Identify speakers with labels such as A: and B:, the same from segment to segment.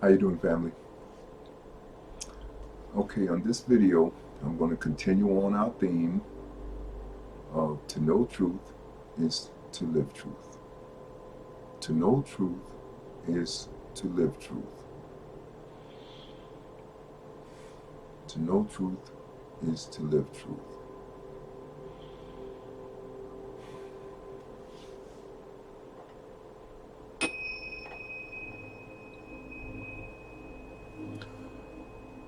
A: How you doing, family? Okay, on this video, I'm going to continue on our theme of to know truth is to live truth. To know truth is to live truth. To know truth is to live truth.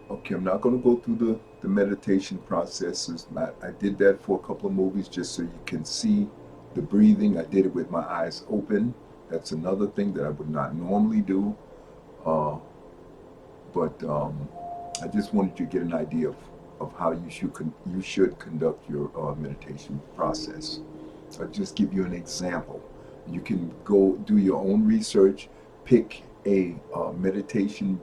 A: Okay, I'm not going to go through the meditation processes. I did that for a couple of movies just so you can see the breathing. I did it with my eyes open. That's another thing that I would not normally do. Uh, but I just wanted you to get an idea of how you should conduct your meditation process. I'll just give you an example. You can go do your own research, pick a meditation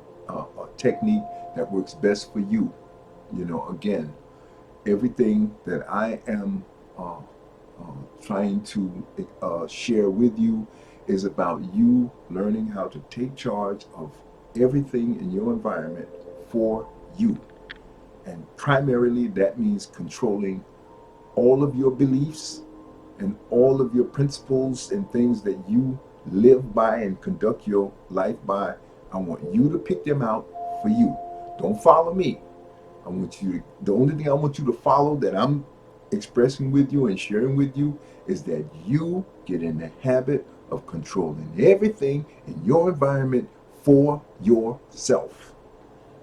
A: technique that works best for you. You know, again, everything that I am trying to share with you is about you learning how to take charge of everything in your environment for you. And primarily that means controlling all of your beliefs and all of your principles and things that you live by and conduct your life by. I want you to pick them out for you. Don't follow me. The only thing I want you to follow that I'm expressing with you and sharing with you is that you get in the habit of controlling everything in your environment for yourself.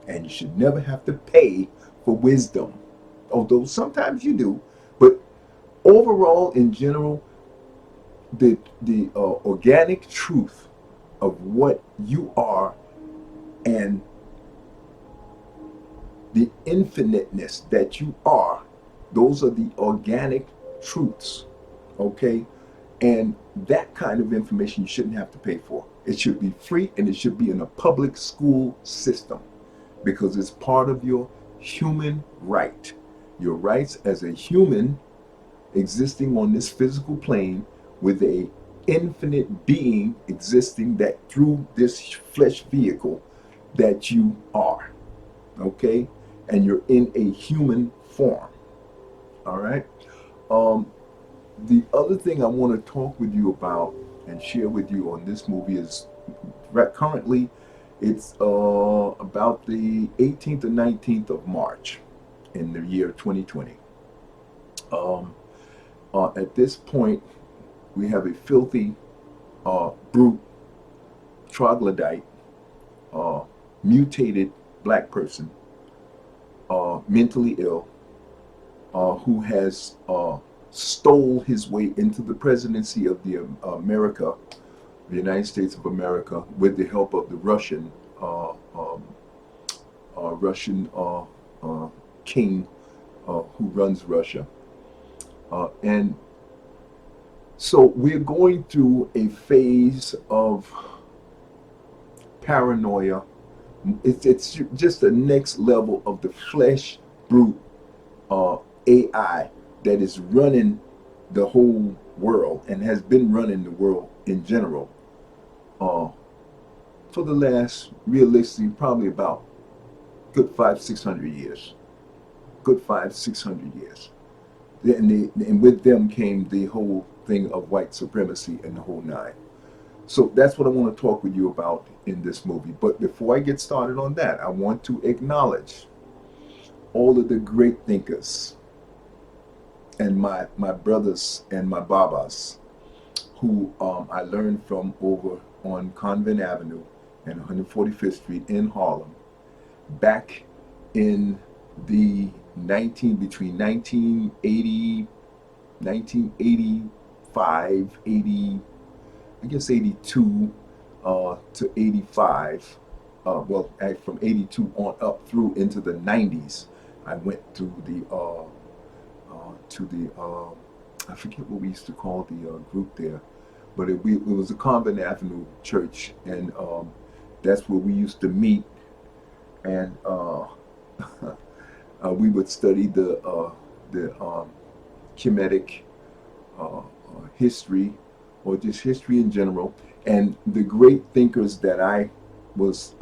A: And you should never have to pay for wisdom. Although sometimes you do, but overall, in general, the organic truth of what you are and the infiniteness that you are, those are the organic truths, okay? And that kind of information you shouldn't have to pay for. It should be free, and it should be in a public school system because it's part of your human right. Your rights as a human existing on this physical plane with a infinite being existing that through this flesh vehicle that you are, okay? And you're in a human form, all right? The other thing I want to talk with you about and share with you on this movie is currently it's about the 18th or 19th of March in the year 2020. At this point, we have a filthy, brute, troglodyte, mutated black person, mentally ill, who has stole his way into the presidency of the United States of America, with the help of the Russian king who runs Russia. And so we're going through a phase of paranoia. It's just the next level of the flesh brute AI that is running the whole world and has been running the world in general for the last, realistically, probably about good 500-600 years. Good 500-600 years. And with them came the whole thing of white supremacy and the whole nine. So that's what I want to talk with you about in this movie. But before I get started on that, I want to acknowledge all of the great thinkers and my brothers and my babas who I learned from over on Convent Avenue and 145th Street in Harlem back in the between 1980, 1985, 80, I guess 82 to 85. Well, from 82 on up through into the 90s, I went to the I forget what we used to call the group there, but it was a Convent Avenue church, and that's where we used to meet, and we would study the Kemetic history, or just history in general, and the great thinkers that I was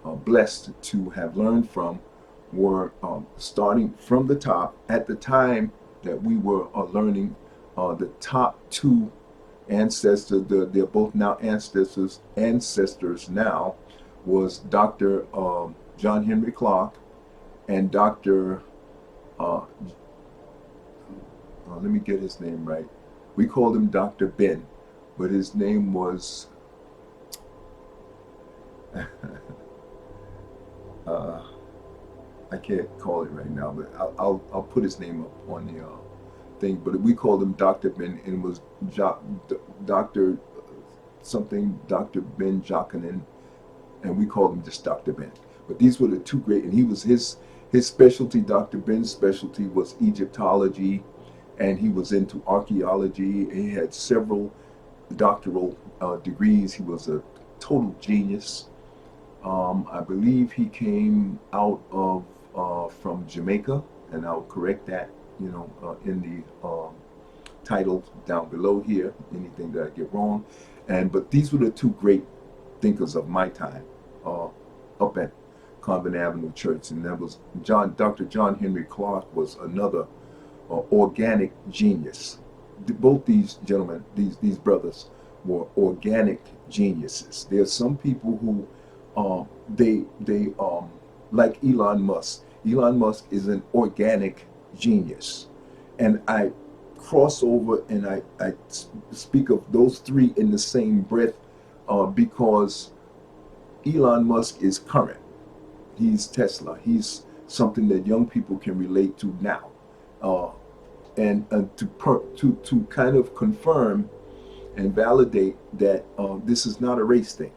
A: blessed to have learned from were starting from the top. At the time that we were learning, the top two ancestors, they're both now ancestors now, was Dr. John Henry Clark and Dr. Let me get his name right. We called him Dr. Ben, but his name was uh, I can't call it right now, but I'll put his name up on the thing. But we called him Dr. Ben, and it was Dr. something, Dr. Ben Jockanen, and we called him just Dr. Ben. But these were the two great, and he was his specialty. Dr. Ben's specialty was Egyptology, and he was into archaeology. He had several doctoral degrees. He was a total genius. I believe he came out of from Jamaica, and I'll correct that, in the title down below here. Anything that I get wrong, but these were the two great thinkers of my time, up at Convent Avenue Church, and that was Dr. John Henry Clark was another organic genius. Both these gentlemen, these brothers, were organic geniuses. There are some people who they like Elon Musk. Elon Musk is an organic genius, and I cross over and I speak of those three in the same breath because Elon Musk is current. He's Tesla. He's something that young people can relate to now, and to kind of confirm and validate that this is not a race thing.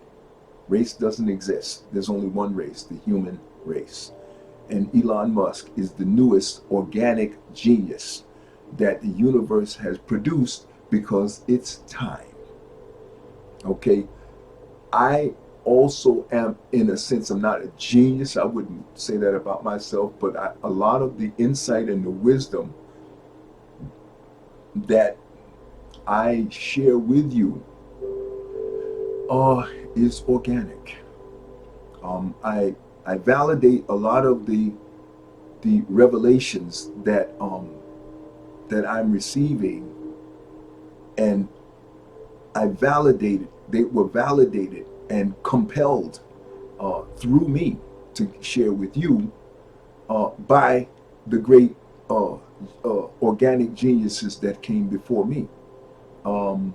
A: Race doesn't exist. There's only one race, the human race. And Elon Musk is the newest organic genius that the universe has produced because it's time. Okay? I also am, in a sense, I'm not a genius. I wouldn't say that about myself, but a lot of the insight and the wisdom that I share with you is organic. I validate a lot of the revelations that I'm receiving, and they were validated and compelled through me to share with you by the great organic geniuses that came before me. And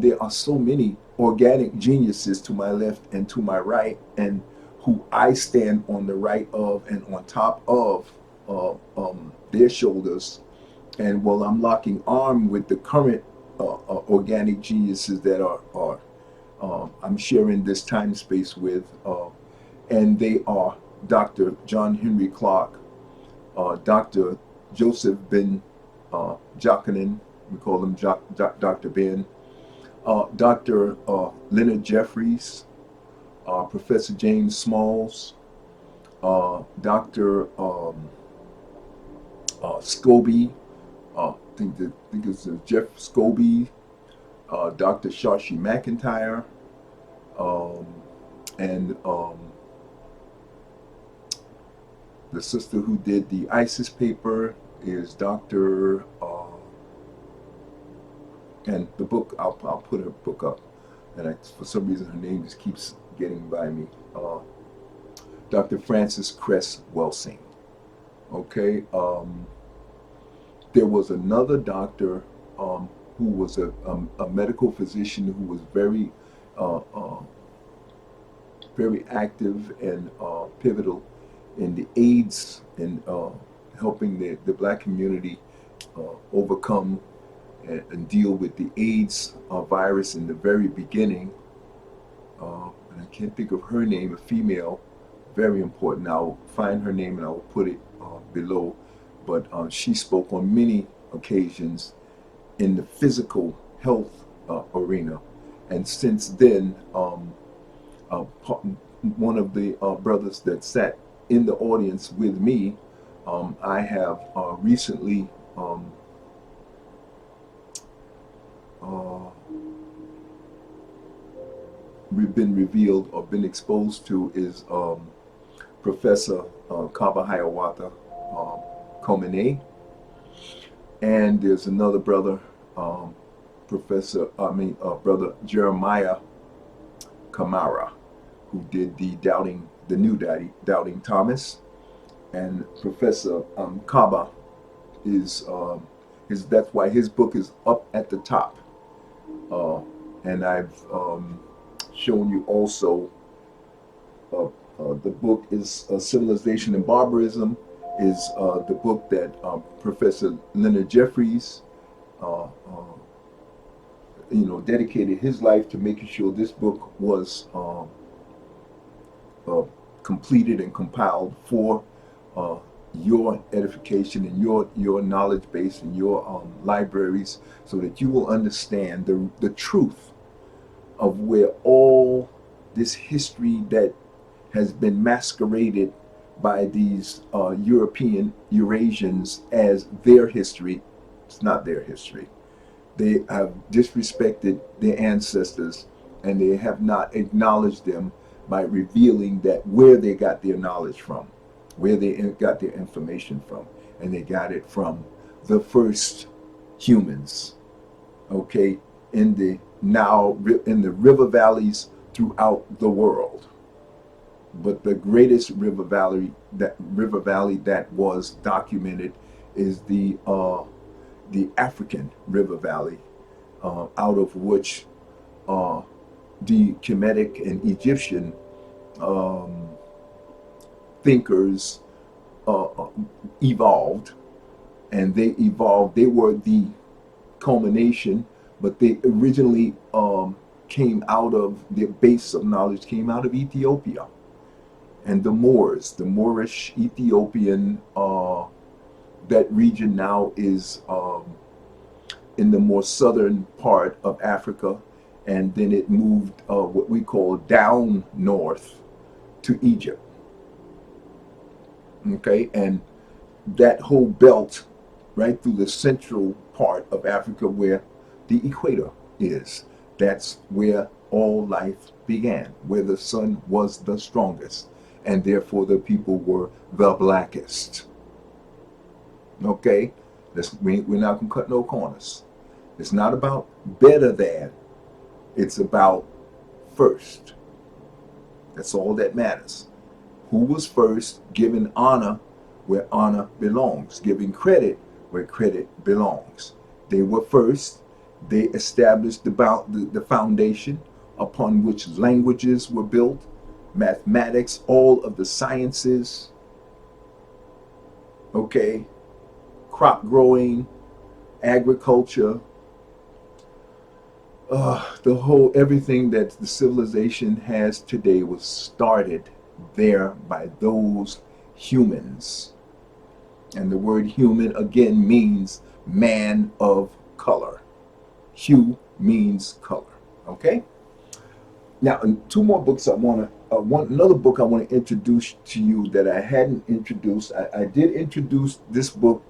A: there are so many organic geniuses to my left and to my right, and who I stand on the right of and on top of their shoulders. And while I'm locking arm with the current organic geniuses that are I'm sharing this time space with, and they are Dr. John Henry Clark, Dr. Joseph Ben Jockanen, we call him Dr. Ben, Dr. Leonard Jeffries, Professor James Smalls, Dr. Scobie, I think it's Jeff Scobie, Dr. Shashi McIntyre, and the sister who did the ISIS paper is Dr. And the book, I'll put her book up, and for some reason her name just keeps getting by me. Dr. Francis Cress Welsing. Okay, there was another doctor who was a medical physician who was very very active and pivotal in the AIDS and helping the black community overcome and deal with the AIDS virus in the very beginning. And I can't think of her name, a female, very important. I'll find her name and I will put it below. But she spoke on many occasions in the physical health arena. And since then, one of the brothers that sat in the audience with me, I have recently been revealed or been exposed to is Professor Kaba Hiawatha Komene, and there's another brother, Brother Jeremiah Kamara, who did the new Doubting Thomas, and Professor Kaba is that's why his book is up at the top, and I've shown you also the book is Civilization and Barbarism, is the book that Professor Leonard Jeffries dedicated his life to making sure this book was completed and compiled for your edification and your knowledge base and your libraries, so that you will understand the truth of where all this history that has been masqueraded by these Eurasians as their history. It's not their history. They have disrespected their ancestors, and they have not acknowledged them by revealing that where they got their knowledge from, where they got their information from, and they got it from the first humans, okay, in the river valleys throughout the world. But the greatest river valley that was documented is the African river valley, out of which the Kemetic and Egyptian thinkers evolved, and they evolved. They were the culmination, but they originally came out of their base of knowledge, came out of Ethiopia. And the Moors, the Moorish Ethiopian, that region now is in the more southern part of Africa, and then it moved what we call down north to Egypt. Okay, and that whole belt right through the central part of Africa where the equator is, that's where all life began, where the sun was the strongest, and therefore the people were the blackest. Okay, we're not going to cut no corners. It's not about better than, it's about first. That's all that matters. Who was first, giving honor where honor belongs, giving credit where credit belongs. They were first. They established the foundation upon which languages were built, mathematics, all of the sciences, okay, crop growing, agriculture, everything that the civilization has today was started there by those humans. And the word human again means man of color. Hue means color. Okay? Now, two more books another book I want to introduce to you that I hadn't introduced. I did introduce this book,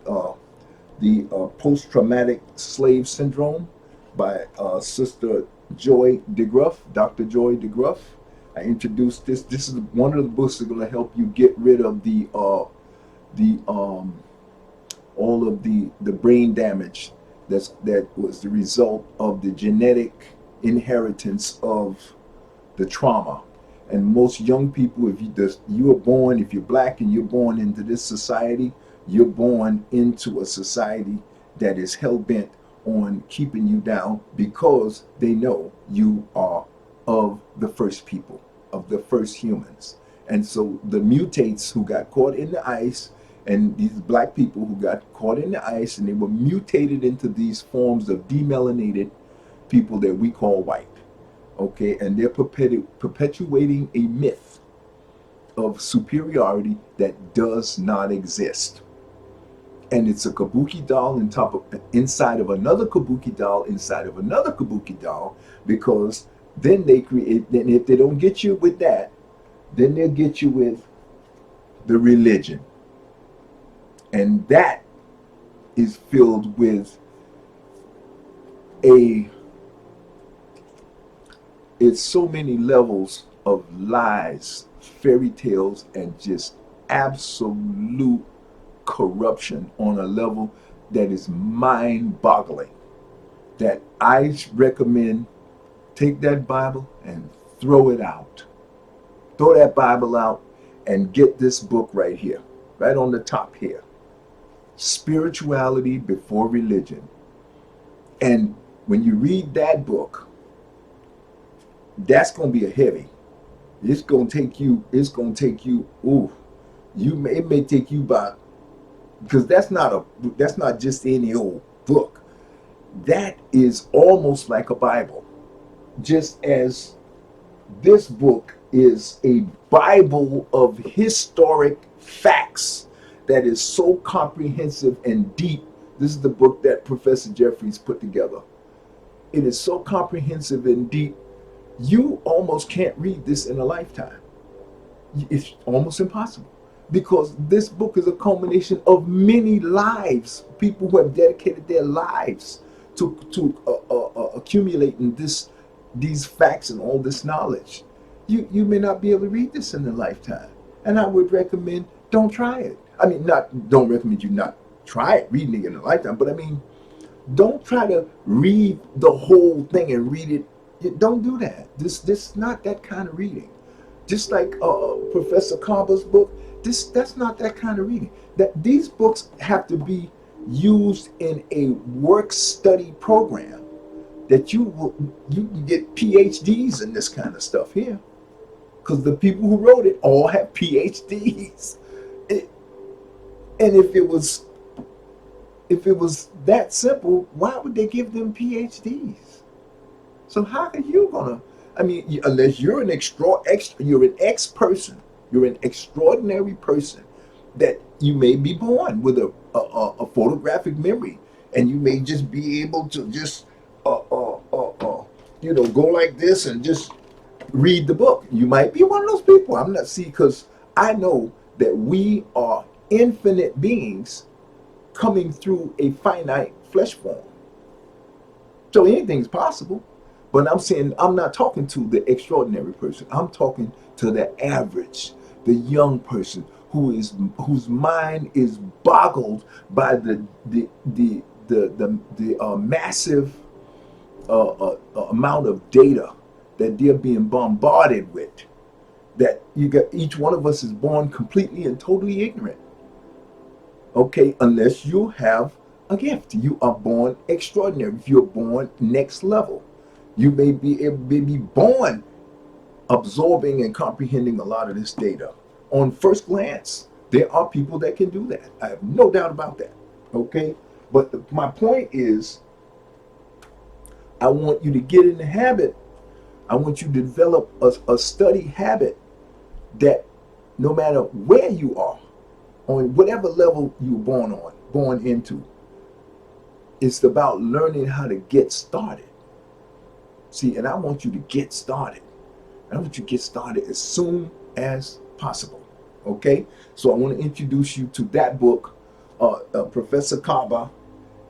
A: the Post-Traumatic Slave Syndrome by Sister Joy DeGruff, Dr. Joy DeGruff. I introduced this. This is one of the books that's going to help you get rid of all of the brain damage that was the result of the genetic inheritance of the trauma. And most young people, if you're black and you're born into this society, you're born into a society that is hell-bent on keeping you down, because they know you are of the first people, of the first humans. And so the mutates who got caught in the ice, and these black people who got caught in the ice, and they were mutated into these forms of demelanated people that we call white. Okay, and they're perpetuating a myth of superiority that does not exist. And it's a kabuki doll inside of another kabuki doll inside of another kabuki doll, because then if they don't get you with that, then they'll get you with the religion. And that is filled with a it's so many levels of lies, fairy tales, and just absolute corruption on a level that is mind boggling. That I recommend take that Bible and throw it out. Throw that Bible out and get this book right here, right on the top here. Spirituality Before Religion. And when you read that book, that's going to be a heavy. It's going to take you, ooh, it may take you by, because that's not just any old book. That is almost like a Bible. Just as this book is a Bible of historic facts that is so comprehensive and deep. This is the book that Professor Jeffries put together. It is so comprehensive and deep, you almost can't read this in a lifetime. It's almost impossible, because this book is a culmination of many lives, people who have dedicated their lives to accumulating these facts and all this knowledge. You may not be able to read this in a lifetime, and I would recommend don't try it. I mean, not don't recommend you not try it reading it in a lifetime, but I mean, don't try to read the whole thing and read it. Don't do that. This is not that kind of reading. Just like Professor Carver's book, that's not that kind of reading. That these books have to be used in a work study program. That you can get PhDs in this kind of stuff here, because the people who wrote it all have PhDs. And if it was that simple, why would they give them PhDs? So how are you gonna? I mean, unless you're you're an person, you're an extraordinary person, that you may be born with a photographic memory, and you may just be able to just go like this and just read the book. You might be one of those people. I'm not, see, because I know that we are infinite beings coming through a finite flesh form. So anything's possible. But I'm saying, I'm not talking to the extraordinary person. I'm talking to the average, the young person whose mind is boggled by the massive amount of data that they're being bombarded with. That each one of us is born completely and totally ignorant. Okay, unless you have a gift, you are born extraordinary. If you're born next level, you may be born absorbing and comprehending a lot of this data. On first glance, there are people that can do that. I have no doubt about that. Okay, but my point is, I want you to get in the habit. I want you to develop a study habit that no matter where you are, on whatever level you were born into, it's about learning how to get started. See, and I want you to get started. I want you to get started as soon as possible. Okay? So I want to introduce you to that book, Professor Kaba,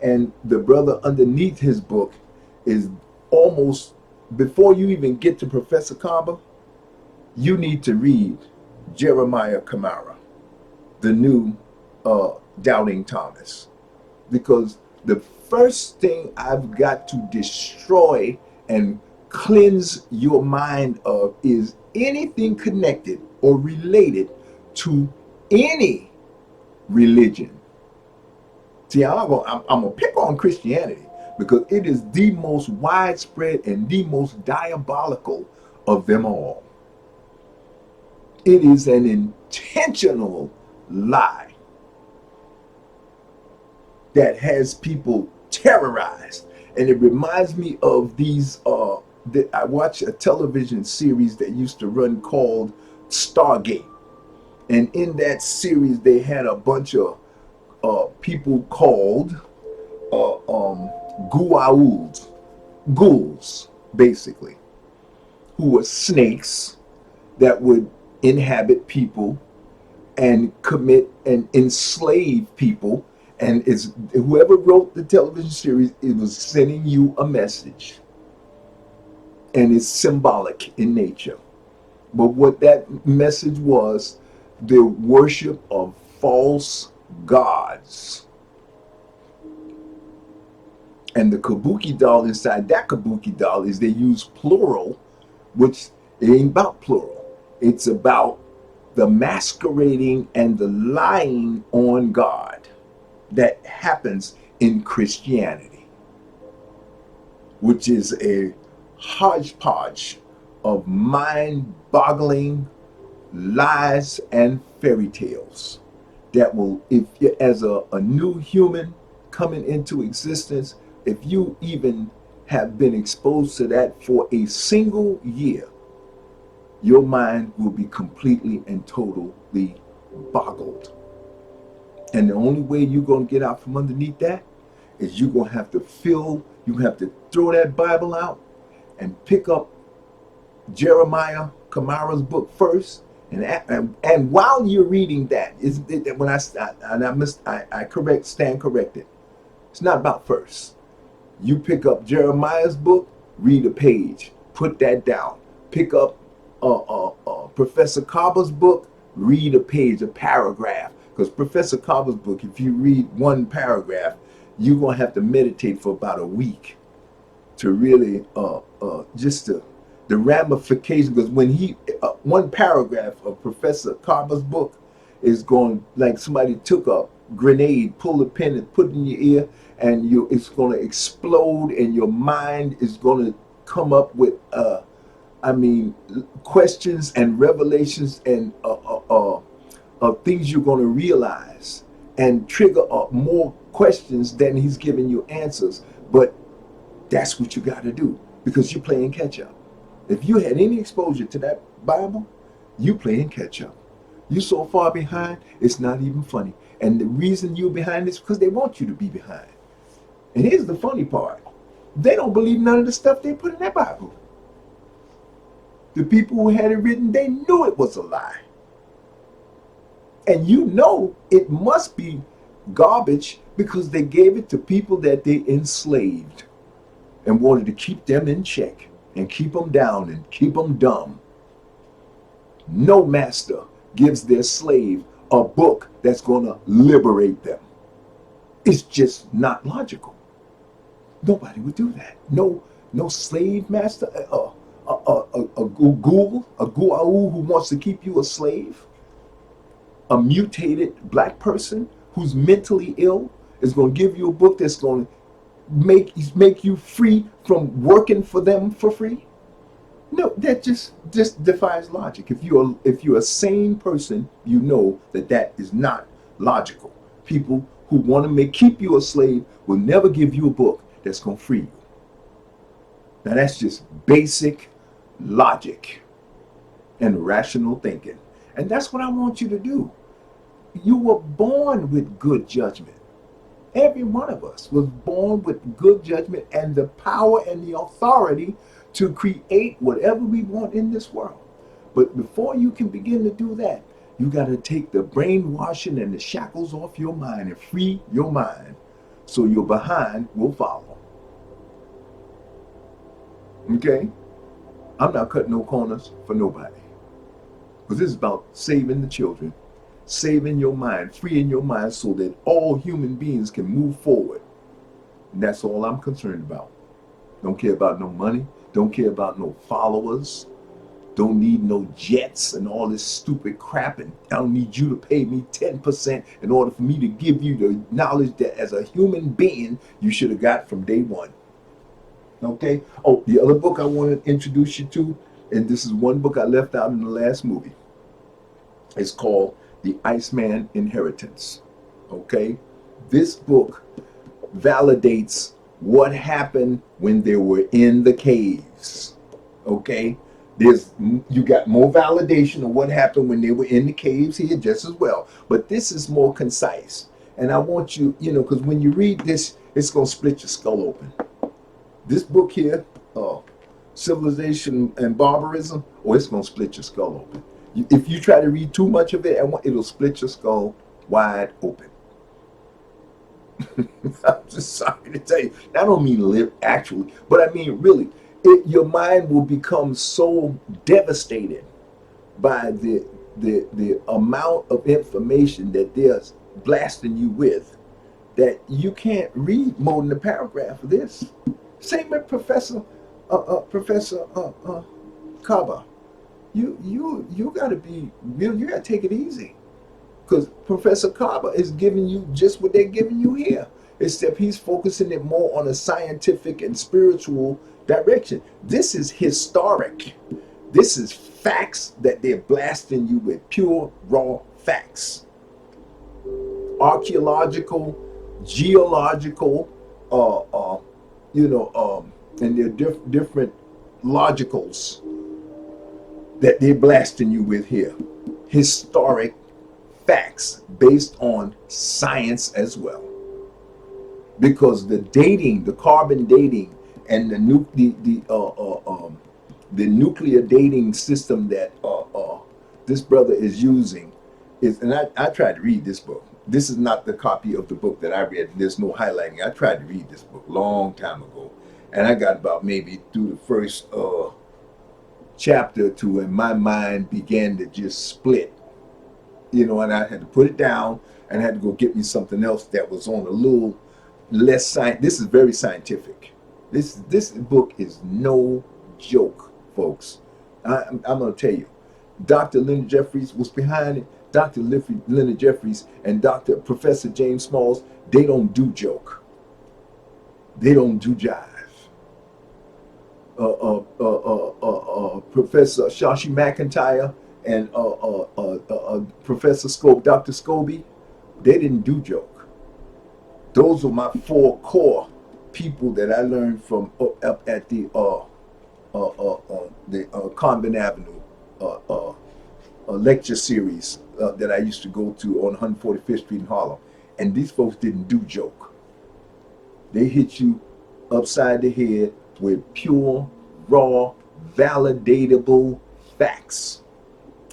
A: and the brother underneath his book is almost, before you even get to Professor Kaba, you need to read Jeremiah Kamara, the new Doubting Thomas. Because the first thing I've got to destroy and cleanse your mind of is anything connected or related to any religion. See, I'm gonna pick on Christianity because it is the most widespread and the most diabolical of them all. It is an intentional lie that has people terrorized. And it reminds me of these, I watched a television series that used to run called Stargate. And in that series, they had a bunch of people called ghouls, basically, who were snakes that would inhabit people and commit and enslave people. And it's whoever wrote the television series, it was sending you a message. and it's symbolic in nature. But what that message was, the worship of false gods. And the kabuki doll, inside that kabuki doll, is they use plural, which it ain't about plural. It's about the masquerading and the lying on God that happens in Christianity, which is a hodgepodge of mind-boggling lies and fairy tales that will, if you, as a new human coming into existence, if you even have been exposed to that for a single year, your mind will be completely and totally boggled. And the only way you're going to get out from underneath that is you're going to have to you have to throw that Bible out and pick up Jeremiah Kamara's book first. And while you're reading that, when I stand corrected. It's not about first. You pick up Jeremiah's book, read a page, put that down. Pick up Professor Carver's book, read a page, a paragraph. Because Professor Carver's book, if you read one paragraph, you're going to have to meditate for about a week to really just the ramifications. Because when one paragraph of Professor Carver's book is going, like somebody took a grenade, pulled a pin and put it in your ear, and it's going to explode, and your mind is going to come up with questions and revelations and things you're going to realize and trigger more questions than he's giving you answers. But that's what you got to do, because you're playing catch up. If you had any exposure to that Bible, you playing catch up. You so far behind, it's not even funny. And the reason you're behind is because they want you to be behind. And here's the funny part. They don't believe none of the stuff they put in that Bible. The people who had it written, they knew it was a lie. And you know it must be garbage because they gave it to people that they enslaved and wanted to keep them in check and keep them down and keep them dumb. No master gives their slave a book that's going to liberate them. It's just not logical. Nobody would do that. No slave master, a ghoul who wants to keep you a slave, a mutated black person who's mentally ill is going to give you a book that's going to make you free from working for them for free. No, that just defies logic. If you're a sane person, you know that is not logical. People who want to keep you a slave will never give you a book that's going to free you. Now that's just basic logic and rational thinking. And that's what I want you to do. You were born with good judgment. Every one of us was born with good judgment and the power and the authority to create whatever we want in this world. But before you can begin to do that, you got to take the brainwashing and the shackles off your mind and free your mind so your behind will follow. Okay? I'm not cutting no corners for nobody. Because this is about saving the children, saving your mind, freeing your mind so that all human beings can move forward. And that's all I'm concerned about. Don't care about no money. Don't care about no followers. Don't need no jets and all this stupid crap. And I don't need you to pay me 10% in order for me to give you the knowledge that as a human being, you should have got from day one. Okay? Oh, the other book I want to introduce you to, and this is one book I left out in the last movie. It's called The Iceman Inheritance. Okay? This book validates what happened when they were in the caves. Okay? You got more validation of what happened when they were in the caves here just as well. But this is more concise. And I want you, because when you read this, it's going to split your skull open. This book here, Civilization and Barbarism, it's going to split your skull open. If you try to read too much of it, it'll split your skull wide open. I'm just sorry to tell you. I don't mean live actually, but I mean really. your mind will become so devastated by the amount of information that they're blasting you with that you can't read more than a paragraph of this. Same with Professor Kaba. You got to be real. You got to take it easy because Professor Kaba is giving you just what they're giving you here, except he's focusing it more on a scientific and spiritual direction. This is historic. This is facts that they're blasting you with, pure raw facts. Archaeological, geological, uh, uh, and they're different logicals that they're blasting you with here. Historic facts based on science as well. Because the dating, the carbon dating, and the nuclear dating system that this brother is using is, and I tried to read this book. This is not the copy of the book that I read. There's no highlighting. I tried to read this book long time ago, and I got about maybe through the first chapter or two, and my mind began to just split. And I had to put it down, and I had to go get me something else that was on a little less science. This is very scientific. This book is no joke, folks. I'm going to tell you. Dr. Leonard Jeffries was behind it. Dr. Leonard Jeffries and Dr. Professor James Smalls, they don't do joke. They don't do jive. Professor Shashi McIntyre and Professor Dr. Scobie, they didn't do joke. Those are my four core people that I learned from up at the Convent Avenue lecture series that I used to go to on 145th Street in Harlem. And these folks didn't do joke. They hit you upside the head with pure, raw, validatable facts.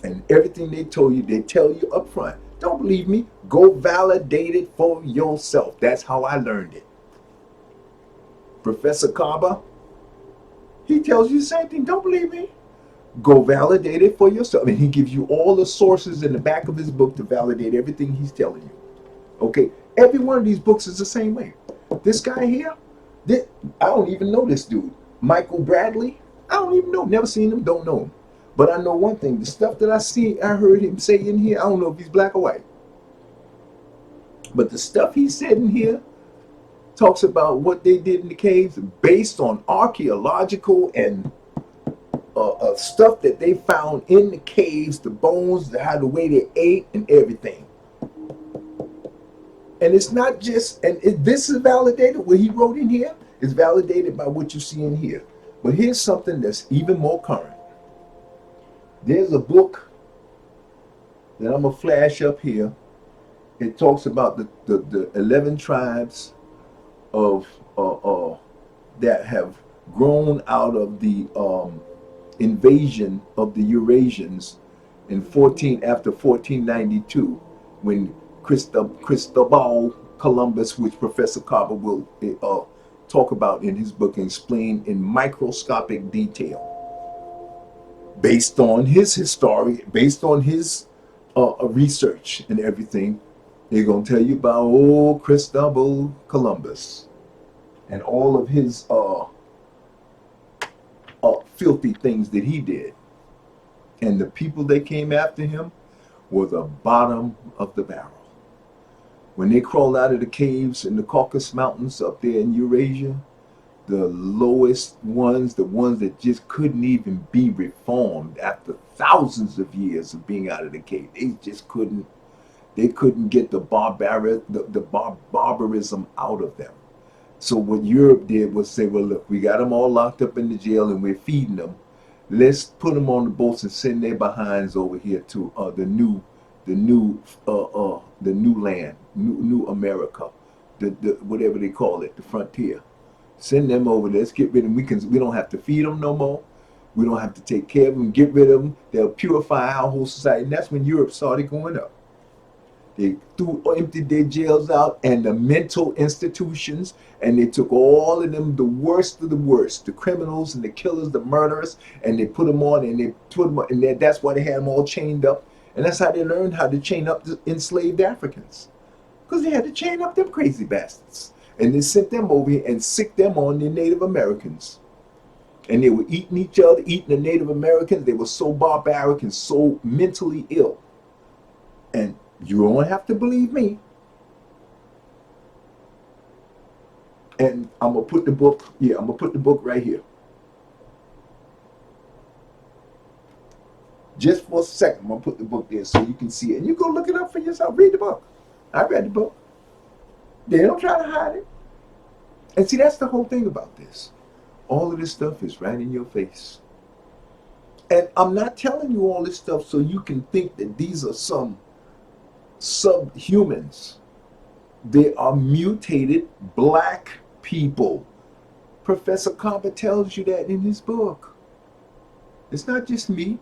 A: And everything they told you, they tell you up front. Don't believe me? Go validate it for yourself. That's how I learned it. Professor Kaba, he tells you the same thing. Don't believe me? Go validate it for yourself. And he gives you all the sources in the back of his book to validate everything he's telling you. Okay? Every one of these books is the same way. This guy here, I don't even know this dude. Michael Bradley, I don't even know. Never seen him, don't know him. But I know one thing. The stuff that I heard him say in here, I don't know if he's black or white. But the stuff he said in here talks about what they did in the caves based on archaeological and stuff that they found in the caves, the bones, the way they ate and everything. And it's not just, this is validated, what he wrote in here is validated by what you see in here. But here's something that's even more current. There's a book that I'm going to flash up here. It talks about the 11 tribes of that have grown out of the invasion of the Eurasians after 1492, when Cristobal Columbus, which Professor Carver will talk about in his book and explain in microscopic detail, based on his history, based on his research and everything. They're going to tell you about old Cristobal Columbus and all of his filthy things that he did. And the people that came after him were the bottom of the barrel. When they crawled out of the caves in the Caucasus Mountains up there in Eurasia, the lowest ones, the ones that just couldn't even be reformed after thousands of years of being out of the cave, they just couldn't get the barbarism out of them. So what Europe did was say, well, look, we got them all locked up in the jail and we're feeding them. Let's put them on the boats and send their behinds over here to the new land, new America, the whatever they call it, the frontier. Send them over there. Let's get rid of them. We don't have to feed them no more. We don't have to take care of them. Get rid of them. They'll purify our whole society. And that's when Europe started going up. They emptied their jails out and the mental institutions, and they took all of them, the worst of the worst, the criminals and the killers, the murderers, and they put them on, and they put them, and that's why they had them all chained up, and that's how they learned how to chain up the enslaved Africans, because they had to chain up them crazy bastards, and they sent them over here and sicked them on the Native Americans. And they were eating each other, eating the Native Americans. They were so barbaric and so mentally ill. And you don't have to believe me. And I'm gonna put the book, I'm gonna put the book right here. Just for a second, I'm gonna put the book there so you can see it. And you go look it up for yourself. Read the book. I read the book. They don't try to hide it. And see, that's the whole thing about this. All of this stuff is right in your face. And I'm not telling you all this stuff so you can think that these are some subhumans. They are mutated black people. Professor Carver tells you that in his book. It's not just me.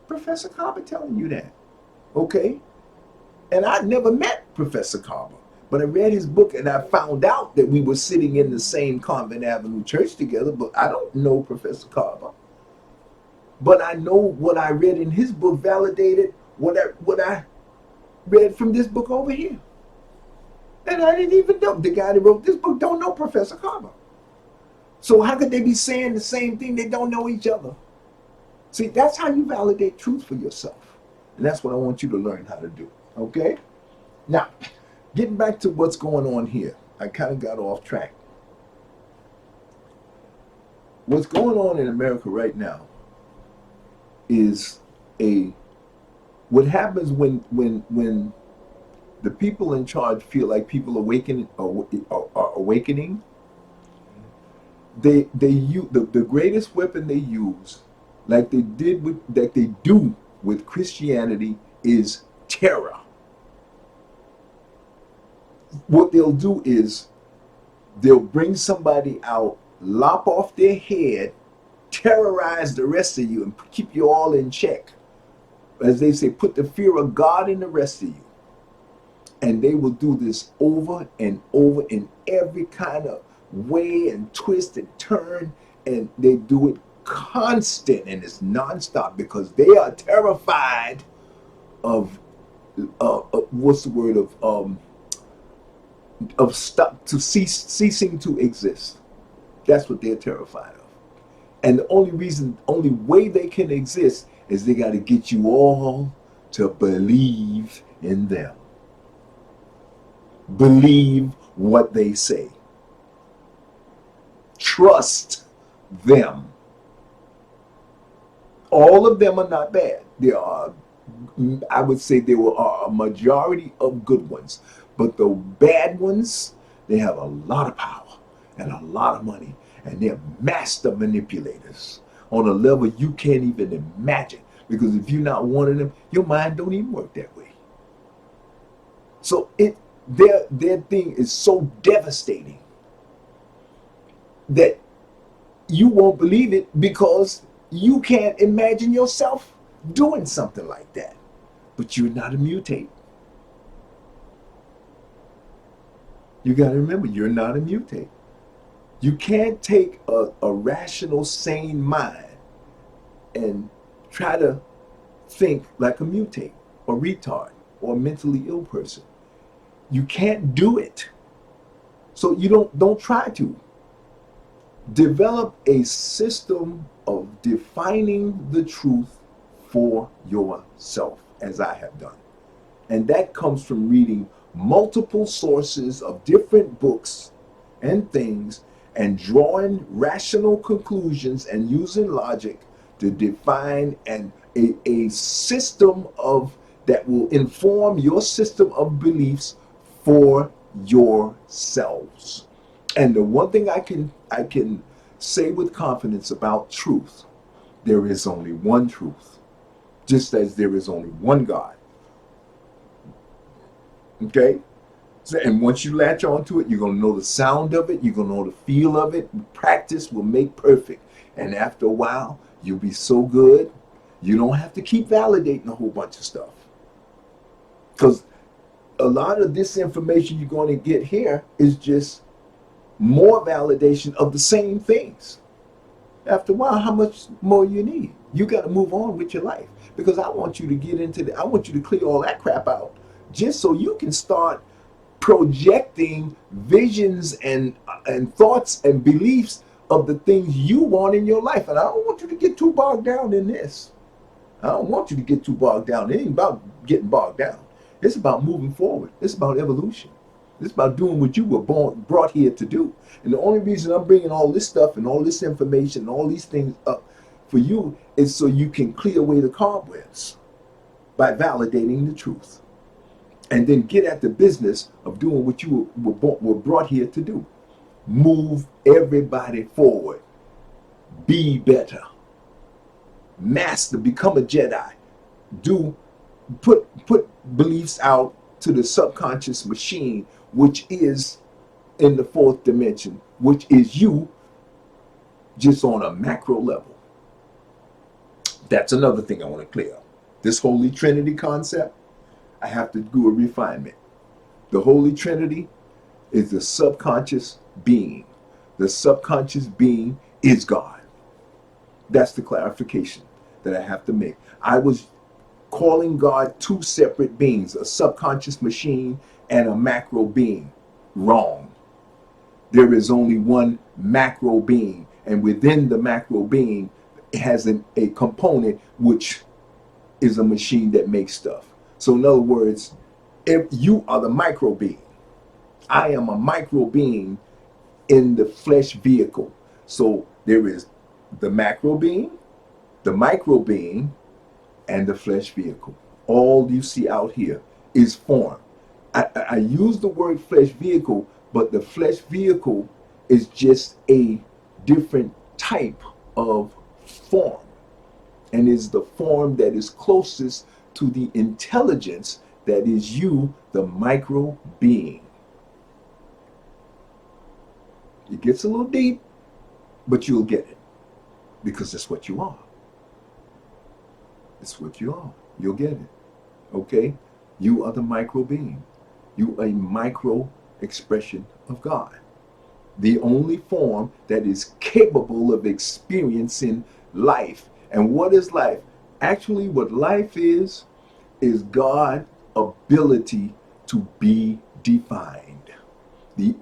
A: Professor Carver telling you that. Okay? And I never met Professor Carver. But I read his book and I found out that we were sitting in the same Convent Avenue church together, but I don't know Professor Carver. But I know what I read in his book validated what I read from this book over here. And I didn't even know the guy that wrote this book don't know Professor Carver. So how could they be saying the same thing? They don't know each other. See, that's how you validate truth for yourself. And that's what I want you to learn how to do. Okay? Now, getting back to what's going on here. I kind of got off track. What's going on in America right now is what happens when the people in charge feel like people are awakening. They use the greatest weapon they use, like they do with Christianity, is terror. What they'll do is they'll bring somebody out, lop off their head, terrorize the rest of you, and keep you all in check. As they say, put the fear of God in the rest of you. And they will do this over and over in every kind of way and twist and turn. And they do it constant and it's nonstop because they are terrified of what's the word of ceasing to exist. That's what they're terrified of. And the only way they can exist is they got to get you all to believe in them. Believe what they say. Trust them. All of them are not bad. There are, I would say there are a majority of good ones. But the bad ones, they have a lot of power and a lot of money. And they're master manipulators on a level you can't even imagine. Because if you're not one of them, your mind don't even work that way. So their thing is so devastating that you won't believe it because you can't imagine yourself doing something like that. But you're not a mutate. You got to remember, you're not a mutate. You can't take a rational, sane mind and try to think like a mutate or retard or a mentally ill person. You can't do it. So you don't try to. Develop a system of defining the truth for yourself, as I have done. And that comes from reading multiple sources of different books and things and drawing rational conclusions and using logic to define a system that will inform your system of beliefs for yourselves. And the one thing I can say with confidence about truth, there is only one truth, just as there is only one God. Okay? So, and once you latch onto it, you're going to know the sound of it. You're going to know the feel of it. Practice will make perfect. And after a while, you'll be so good, you don't have to keep validating a whole bunch of stuff. Because a lot of this information you're going to get here is just more validation of the same things. After a while, how much more you need? You got to move on with your life, because I want you to get into I want you to clear all that crap out, just so you can start projecting visions and thoughts and beliefs of the things you want in your life. And I don't want you to get too bogged down in this. I don't want you to get too bogged down. It ain't about getting bogged down. It's about moving forward. It's about evolution. It's about doing what you were brought here to do. And the only reason I'm bringing all this stuff and all this information and all these things up for you is so you can clear away the cobwebs by validating the truth. And then get at the business of doing what you were brought here to do. Move everybody forward. Be better. Master, become a Jedi. Put beliefs out to the subconscious machine, which is in the fourth dimension, which is you, just on a macro level. That's another thing I want to clear up. This Holy Trinity concept, I have to do a refinement. The Holy Trinity is the subconscious being. The subconscious being is God. That's the clarification that I have to make. I was calling God two separate beings, a subconscious machine and a macro being. Wrong. There is only one macro being, and within the macro being it has a component which is a machine that makes stuff. So in other words, if you are the micro being, I am a micro being in the flesh vehicle. So there is the macro being, the micro being, and the flesh vehicle. All you see out here is form. I use the word flesh vehicle, but the flesh vehicle is just a different type of form, and is the form that is closest to the intelligence that is you, the micro being. It gets a little deep, but you'll get it, because that's what you are. It's what you are. You'll get it. Okay? You are the micro being. You are a micro expression of God. The only form that is capable of experiencing life. And what is life? Actually, what life is God's ability to be defined. The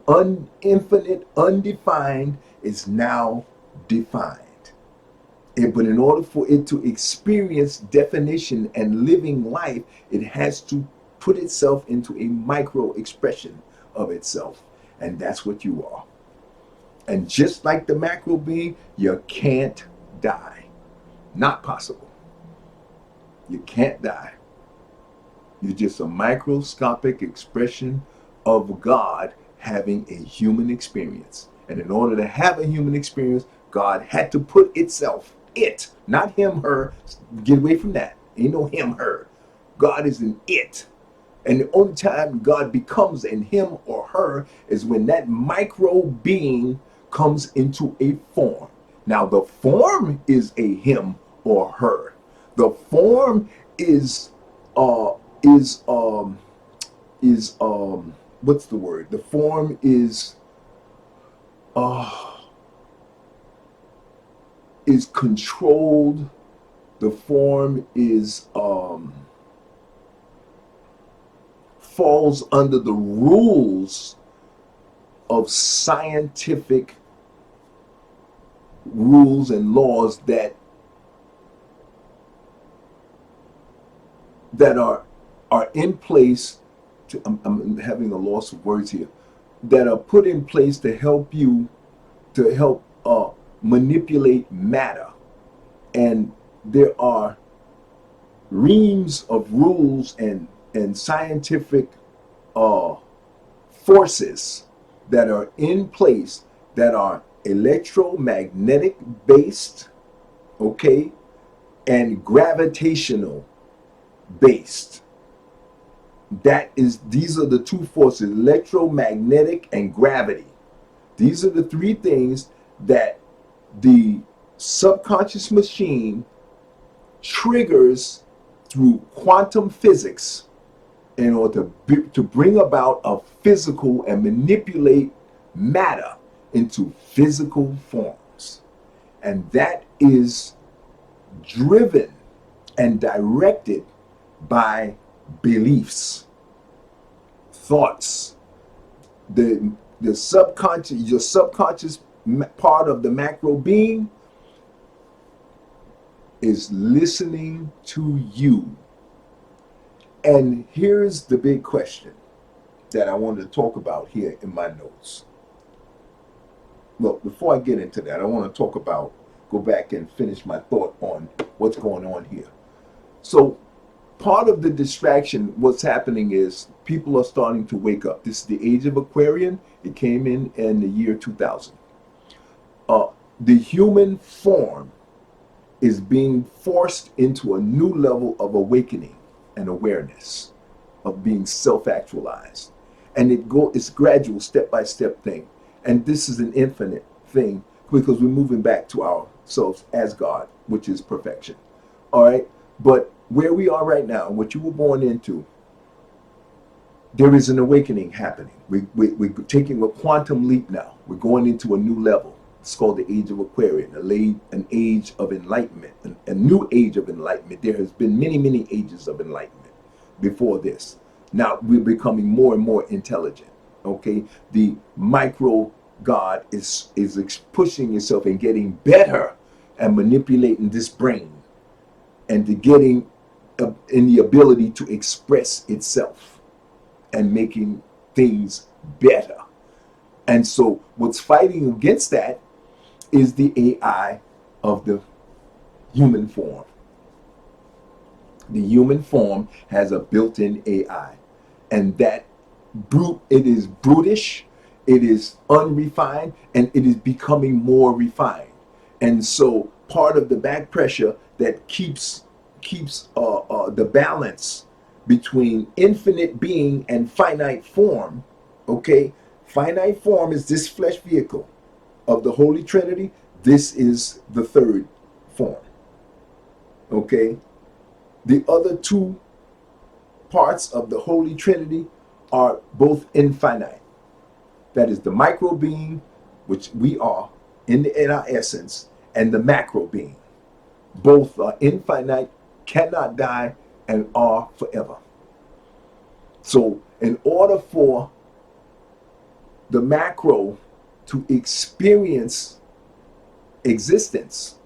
A: infinite, undefined is now defined. But in order for it to experience definition and living life, it has to put itself into a micro expression of itself. And that's what you are. And just like the macro being, you can't die. Not possible. You can't die. You're just a microscopic expression of God having a human experience. And in order to have a human experience, God had to put itself, not him, her. Get away from that. Ain't no him, her. God is an it. And the only time God becomes an him or her is when that micro being comes into a form. Now the form is a him or her. The form is what's the word? The form is controlled. The form is falls under the rules of scientific rules and laws that are in place to, I'm having a loss of words here, that are put in place to help you, to help manipulate matter. And there are reams of rules and scientific forces that are in place that are electromagnetic based, okay, and gravitational based. These are the two forces, electromagnetic and gravity. These are the three things that the subconscious machine triggers through quantum physics in order to bring about a physical and manipulate matter into physical forms. And that is driven and directed by beliefs, thoughts, the subconscious, your subconscious part of the macro being is listening to you. And here's the big question that I wanted to talk about here in my notes. Well, before I get into that, I want to go back and finish my thought on what's going on here. So part of the distraction, what's happening is people are starting to wake up. This is the age of Aquarian. It came in the year 2000. The human form is being forced into a new level of awakening and awareness, of being self-actualized. And it's gradual, step-by-step thing. And this is an infinite thing because we're moving back to ourselves as God, which is perfection. All right? But where we are right now, what you were born into, there is an awakening happening. We're taking a quantum leap now. We're going into a new level. It's called the age of Aquarian, an age of enlightenment, a new age of enlightenment. There has been many, many ages of enlightenment before this. Now we're becoming more and more intelligent. Okay, the micro God is pushing itself and getting better and manipulating this brain and to getting in the ability to express itself and making things better. And so what's fighting against that is the AI of the human form. The human form has a built-in AI, and that it is brutish, it is unrefined, and it is becoming more refined. And so part of the back pressure that keeps the balance between infinite being and finite form. Okay, finite form is this flesh vehicle of the Holy Trinity. This is the third form. Okay, the other two parts of the Holy Trinity are both infinite. That is the micro being, which we are in our essence, and the macro being. Both are infinite, cannot die, and are forever. So in order for the macro to experience existence,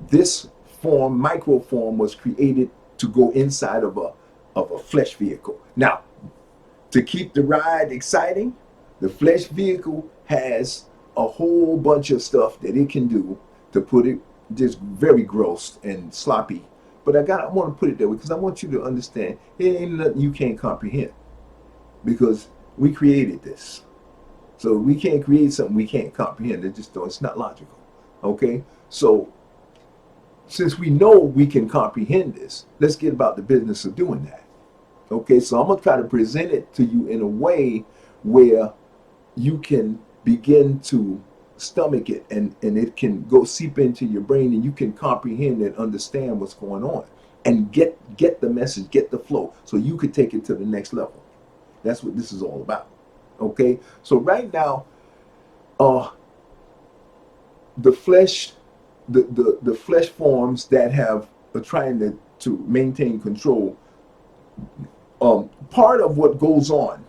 A: this form, micro form, was created to go inside of a flesh vehicle. Now, to keep the ride exciting, the flesh vehicle has a whole bunch of stuff that it can do to put it just very gross and sloppy. But I want to put it that way because I want you to understand it ain't nothing you can't comprehend, because we created this. So we can't create something we can't comprehend. It's not logical. Okay? So since we know we can comprehend this, let's get about the business of doing that. Okay, so I'm going to try to present it to you in a way where you can begin to stomach it, and it can go seep into your brain, and you can comprehend and understand what's going on and get the message, get the flow, so you could take it to the next level. That's what this is all about. Okay, so right now, the flesh, the flesh forms that are trying to maintain control. Part of what goes on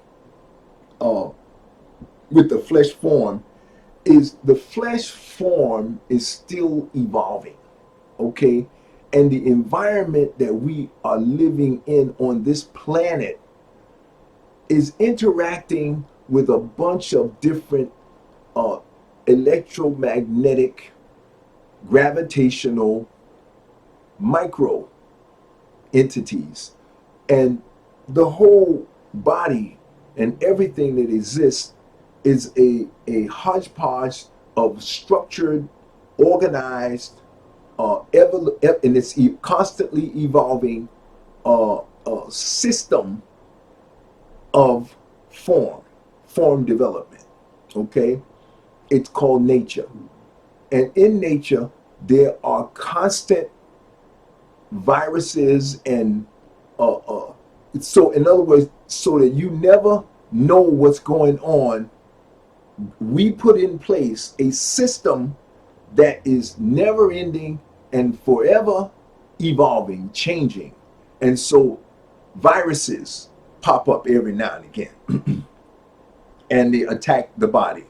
A: with the flesh form is the flesh form is still evolving. Okay, and the environment that we are living in on this planet is interacting with a bunch of different electromagnetic, gravitational, micro entities, and the whole body and everything that exists is a hodgepodge of structured, organized, and it's constantly evolving system of form development. Okay, it's called nature, and in nature there are constant viruses and So in other words, so that you never know what's going on, we put in place a system that is never ending and forever evolving, changing. And so viruses pop up every now and again and they attack the body.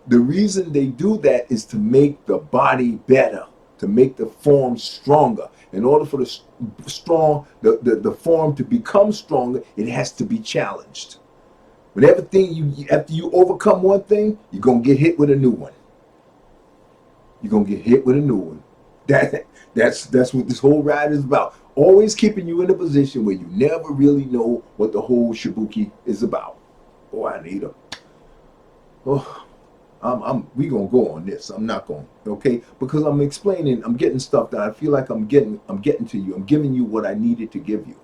A: The reason they do that is to make the body better, to make the form stronger. In order for the form to become stronger, it has to be challenged. When everything after you overcome one thing, you're gonna get hit with a new one. You're gonna get hit with a new one. That's what this whole ride is about. Always keeping you in a position where you never really know what the whole shibuki is about. Oh, I need a. Oh, we gonna go on this. I'm not going, okay? Because I'm explaining, I'm getting stuff that I feel like I'm getting to you. I'm giving you what I needed to give you.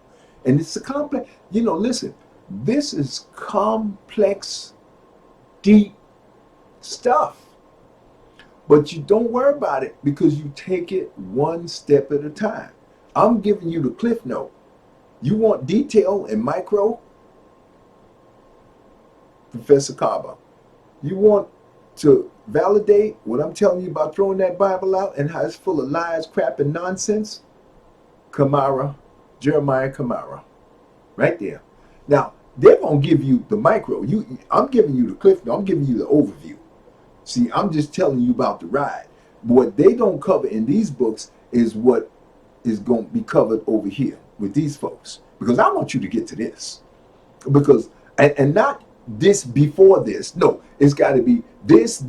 A: And it's a complex, listen, this is complex, deep stuff. But you don't worry about it because you take it one step at a time. I'm giving you the cliff note. You want detail and micro? Professor Kaba. You want to validate what I'm telling you about throwing that Bible out and how it's full of lies, crap, and nonsense? Kamara, Jeremiah Kamara, right there. Now, they're going to give you the micro. I'm giving you the cliff note. I'm giving you the overview. See, I'm just telling you about the ride. What they don't cover in these books is what is going to be covered over here with these folks. Because I want you to get to this. Because, and not this before this. No, it's got to be this,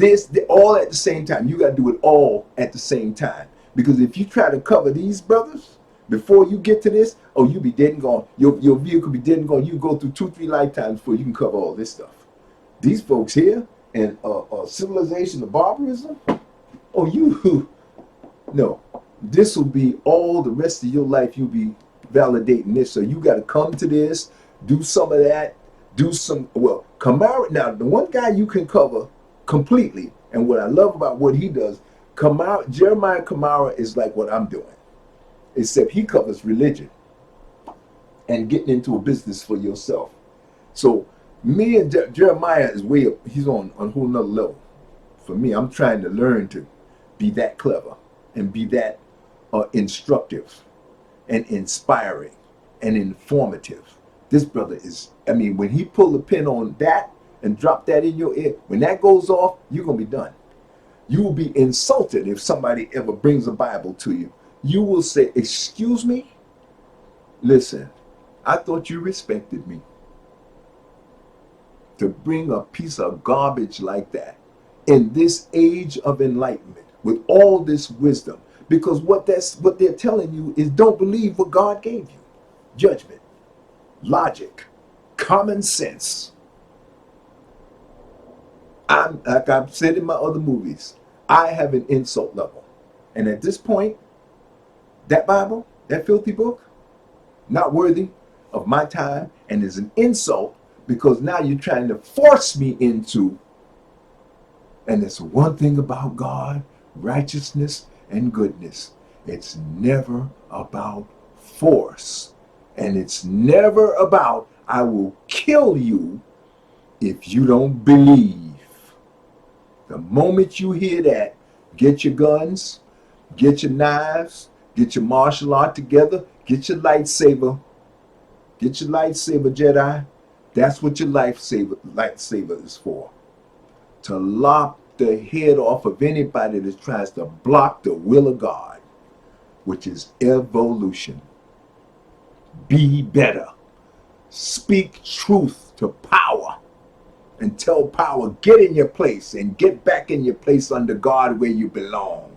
A: all at the same time. You got to do it all at the same time. Because if you try to cover these brothers before you get to this, oh, you be dead and gone. Your vehicle be dead and gone. You go through 2-3 lifetimes before you can cover all this stuff. These folks here and civilization of barbarism, oh, no. This will be all the rest of your life. You'll be validating this. So you got to come to this, do some of that, Kamara. Now, the one guy you can cover completely, and what I love about what he does, Jeremiah Kamara is like what I'm doing, except he covers religion and getting into a business for yourself. So me and Jeremiah is way up. He's on a whole nother level. For me, I'm trying to learn to be that clever and be that instructive and inspiring and informative. This brother is, when he pull the pin on that and drop that in your ear, when that goes off, you're going to be done. You will be insulted if somebody ever brings a Bible to you. You will say, excuse me? Listen, I thought you respected me. To bring a piece of garbage like that in this age of enlightenment with all this wisdom, because what they're telling you is don't believe what God gave you. Judgment, logic, common sense. Like I've said in my other movies, I have an insult level. And at this point, that Bible, that filthy book, not worthy of my time and is an insult because now you're trying to force me into, and it's one thing about God, righteousness and goodness. It's never about force. And it's never about, I will kill you if you don't believe. The moment you hear that, get your guns, get your knives, get your martial art together, get your lightsaber. Get your lightsaber, Jedi. That's what your lightsaber is for. To lop the head off of anybody that tries to block the will of God, which is evolution. Be better. Speak truth to power and tell power, get in your place and get back in your place under God where you belong.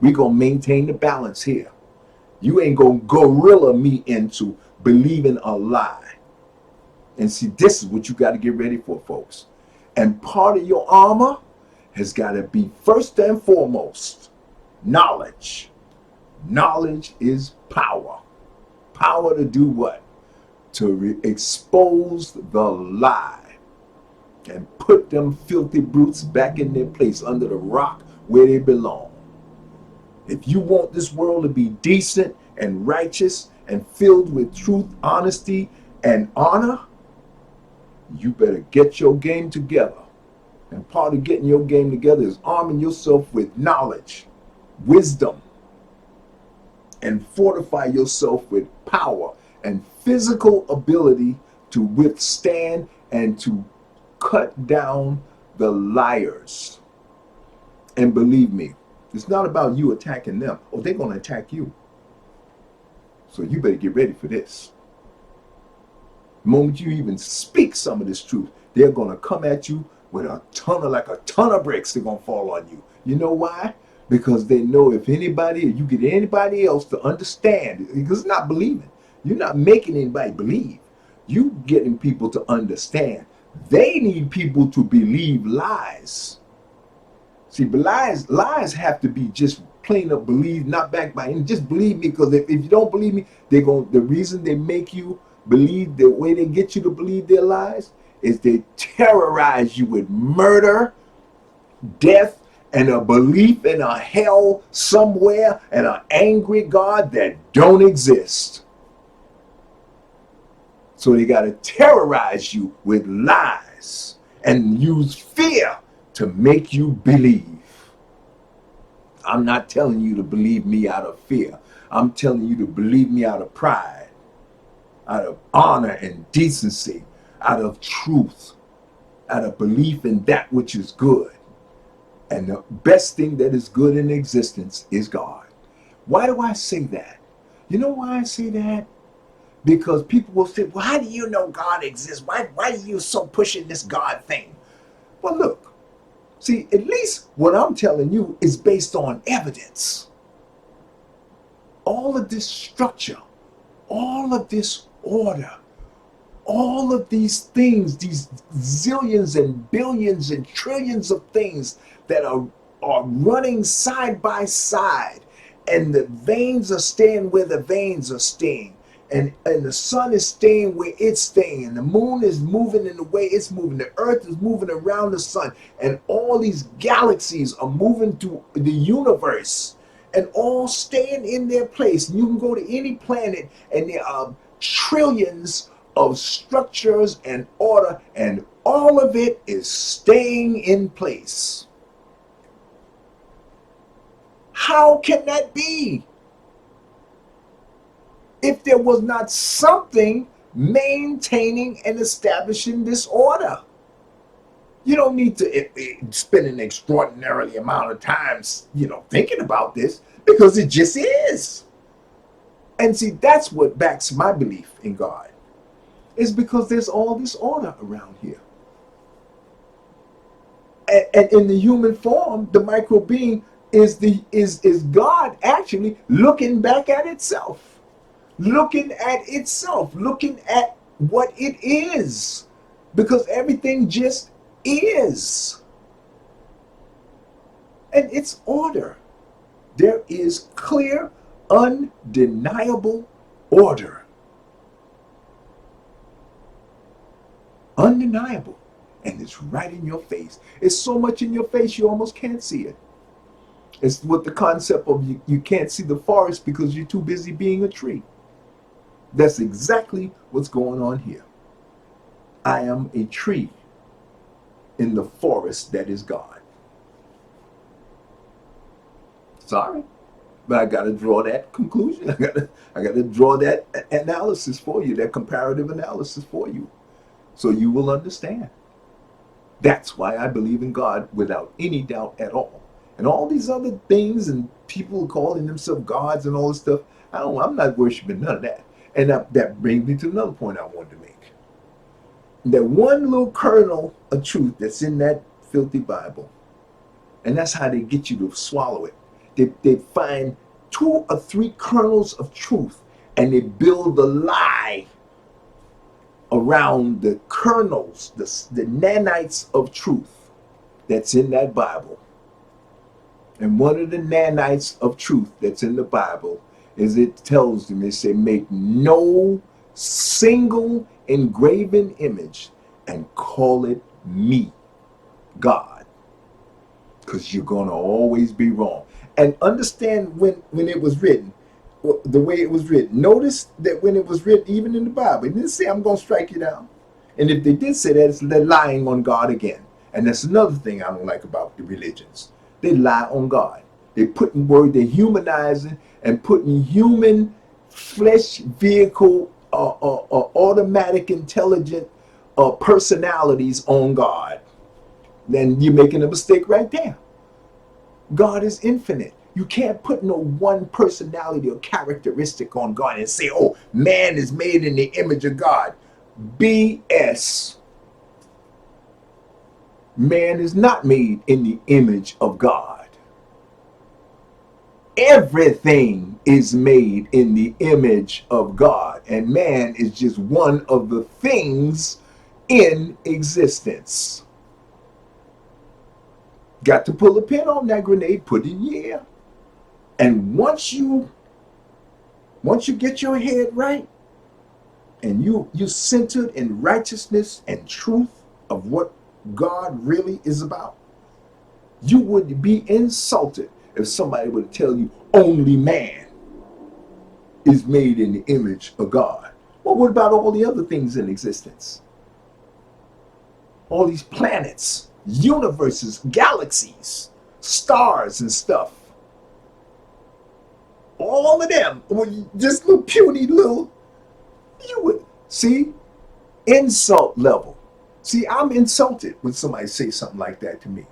A: We're going to maintain the balance here. You ain't going to gorilla me into believing a lie. And see, this is what you got to get ready for, folks. And part of your armor has got to be first and foremost knowledge. Knowledge is power. Power to do what? To expose the lie and put them filthy brutes back in their place under the rock where they belong. If you want this world to be decent and righteous and filled with truth, honesty, and honor, you better get your game together. And part of getting your game together is arming yourself with knowledge, wisdom, and fortify yourself with power and physical ability to withstand and to cut down the liars. And believe me, it's not about you attacking them. Oh, they're going to attack you. So you better get ready for this. The moment you even speak some of this truth, they're going to come at you with a ton of bricks. They're going to fall on you. You know why? Because they know if anybody, or you get anybody else to understand, because it's not believing. You're not making anybody believe. You getting people to understand. They need people to believe lies. See, but lies have to be just plain up believe, not backed by any. Just believe me, because if you don't believe me, they're going. The reason they make you believe, the way they get you to believe their lies, is they terrorize you with murder, death, and a belief in a hell somewhere and an angry God that don't exist. So they got to terrorize you with lies and use fear to make you believe. I'm not telling you to believe me out of fear. I'm telling you to believe me out of pride, out of honor and decency, out of truth, out of belief in that which is good. And the best thing that is good in existence is God. Why do I say that? You know why I say that? Because people will say, well, how do you know God exists? Why are you so pushing this God thing? Well, look, see, at least what I'm telling you is based on evidence. All of this structure, all of this order, all of these things, these zillions and billions and trillions of things that are running side by side, and the veins are staying where the veins are staying, and the sun is staying where it's staying, and the moon is moving in the way it's moving, the earth is moving around the sun, and all these galaxies are moving through the universe and all staying in their place. And you can go to any planet and there are trillions of structures and order, and all of it is staying in place. How can that be if there was not something maintaining and establishing this order? You don't need to spend an extraordinarily amount of time, thinking about this, because it just is. And see, that's what backs my belief in God. Is because there's all this order around here. And in the human form, the micro being is God actually looking back at itself, looking at what it is, because everything just is, and it's order. There is clear, undeniable order. Undeniable. And it's right in your face. It's so much in your face you almost can't see it. It's what the concept of you can't see the forest because you're too busy being a tree. That's exactly what's going on here. I am a tree in the forest that is God. Sorry, but I got to draw that conclusion. I got to draw that analysis for you, that comparative analysis for you, so you will understand. That's why I believe in God without any doubt at all. And all these other things and people calling themselves gods and all this stuff, I'm not worshiping none of that. And that brings me to another point I wanted to make. That one little kernel of truth that's in that filthy Bible, and that's how they get you to swallow it. They find 2 or 3 kernels of truth, and they build a lie around the kernels, the nanites of truth that's in that Bible. And one of the nanites of truth that's in the Bible is it tells them, they say, make no single engraven image and call it me, God. Because you're going to always be wrong. And understand when it was written, the way it was written. Notice that when it was written, even in the Bible, it didn't say, I'm going to strike you down. And if they did say that, they're lying on God again. And that's another thing I don't like about the religions. They lie on God. They're humanizing and putting human flesh vehicle automatic intelligent personalities on God. Then you're making a mistake right there. God is infinite. You can't put no one personality or characteristic on God and say, oh, man is made in the image of God. BS. Man is not made in the image of God. Everything is made in the image of God, and man is just one of the things in existence. Got to pull a pin on that grenade, put it in the air. And once you get your head right, and you centered in righteousness and truth of what God really is about, you would be insulted if somebody would tell you only man is made in the image of God. Well, what about all the other things in existence? All these planets, universes, galaxies, stars and stuff. All of them, just little puny little, you would see, insult level. See, I'm insulted when somebody says something like that to me,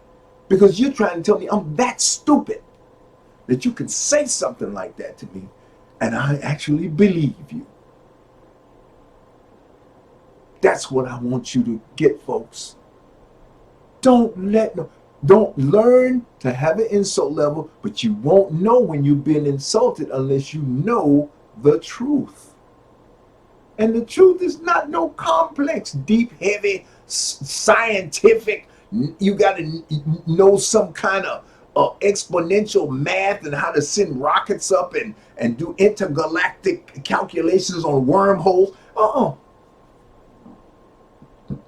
A: because you're trying to tell me I'm that stupid that you can say something like that to me and I actually believe you. That's what I want you to get, folks. Don't learn to have an insult level, but you won't know when you've been insulted unless you know the truth. And the truth is not no complex, deep, heavy, scientific. You got to know some kind of exponential math and how to send rockets up and do intergalactic calculations on wormholes.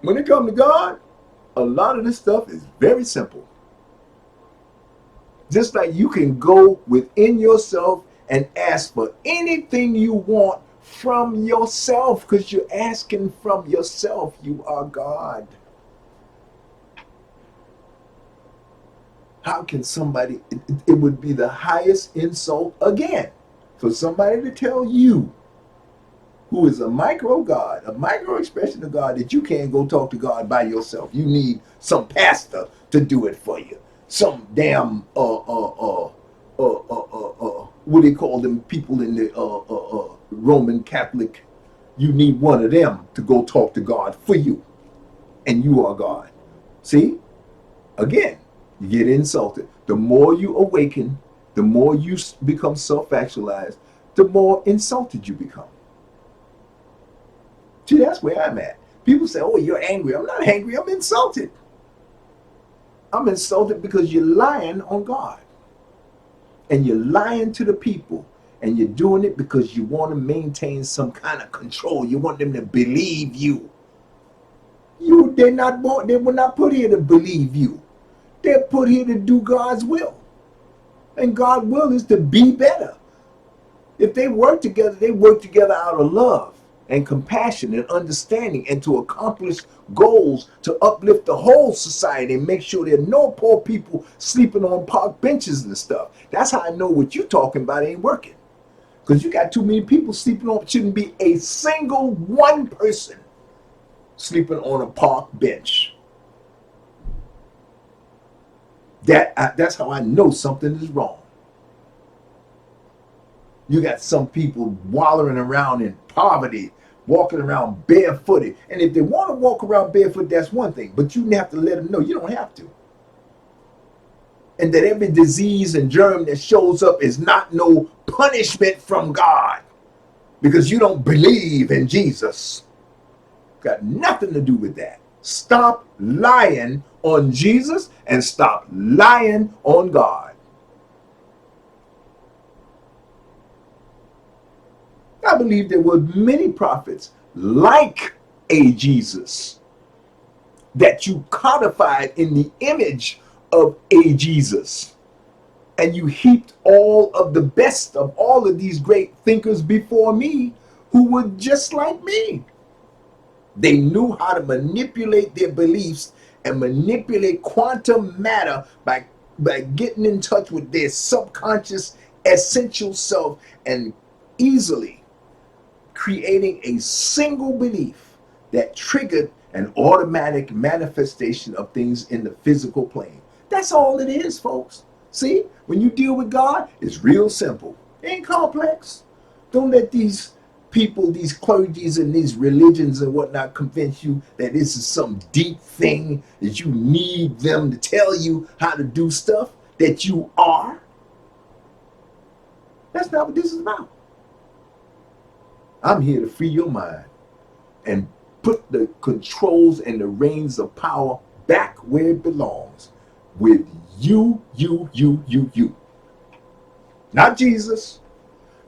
A: When it comes to God, a lot of this stuff is very simple. Just like you can go within yourself and ask for anything you want from yourself, because you're asking from yourself. You are God. How can somebody, it would be the highest insult again for somebody to tell you, who is a micro God, a micro expression of God, that you can't go talk to God by yourself. You need some pastor to do it for you. Some damn what do they call them people in the Roman Catholic? You need one of them to go talk to God for you, and you are God. See, again, you get insulted. The more you awaken, the more you become self-actualized, the more insulted you become. See, that's where I'm at. People say, oh, you're angry. I'm not angry. I'm insulted. I'm insulted because you're lying on God. And you're lying to the people. And you're doing it because you want to maintain some kind of control. You want them to believe you. They were not put here to believe you. They're put here to do God's will. And God's will is to be better. If they work together, they work together out of love and compassion and understanding, and to accomplish goals to uplift the whole society and make sure there are no poor people sleeping on park benches and stuff. That's how I know what you're talking about ain't working. Because you got too many people sleeping on, shouldn't be a single one person sleeping on a park bench. That's how I know something is wrong. You got some people wallowing around in poverty, walking around barefooted. And if they want to walk around barefoot, that's one thing. But you have to let them know you don't have to. And that every disease and germ that shows up is not no punishment from God, because you don't believe in Jesus. Got nothing to do with that. Stop lying on Jesus and stop lying on God. I believe there were many prophets like a Jesus that you codified in the image of a Jesus. And you heaped all of the best of all of these great thinkers before me who were just like me. They knew how to manipulate their beliefs and manipulate quantum matter by getting in touch with their subconscious essential self and easily creating a single belief that triggered an automatic manifestation of things in the physical plane. That's all it is, folks. See, when you deal with God, it's real simple. It ain't complex. Don't let these people, these clergies and these religions and whatnot convince you that this is some deep thing that you need them to tell you how to do stuff that you are. That's not what this is about. I'm here to free your mind and put the controls and the reins of power back where it belongs with you. Not Jesus.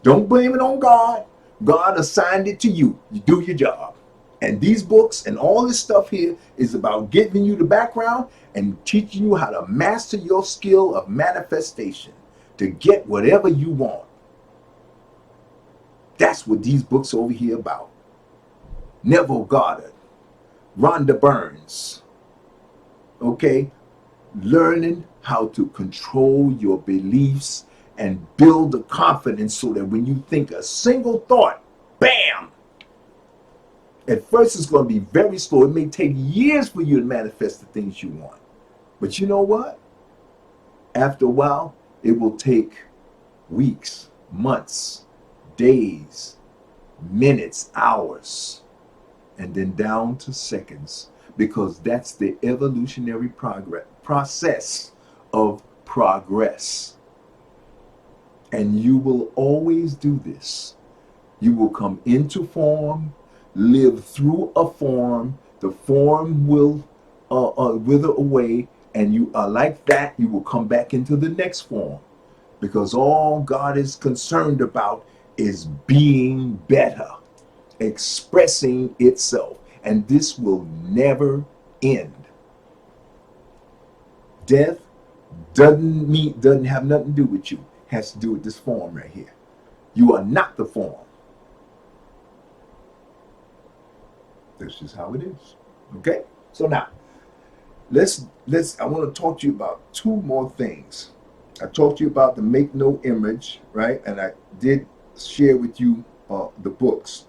A: Don't blame it on God. God assigned it to you. You do your job. And these books and all this stuff here is about giving you the background and teaching you how to master your skill of manifestation to get whatever you want. That's what these books over here about. Neville Goddard, Rhonda Burns, okay? Learning how to control your beliefs and build the confidence so that when you think a single thought, bam! At first it's going to be very slow. It may take years for you to manifest the things you want. But you know what? After a while, it will take weeks, months, days, minutes, hours, and then down to seconds, because that's the evolutionary process of progress. And you will always do this. You will come into form, live through a form, the form will wither away, and you are like that, you will come back into the next form, because all God is concerned about is being better, expressing itself, and this will never end. Death doesn't have nothing to do with you. It has to do with this form right here. You are not the form. That's just how it is. Okay? So now, I want to talk to you about two more things. I talked to you about the make no image, right? And I did share with you the books.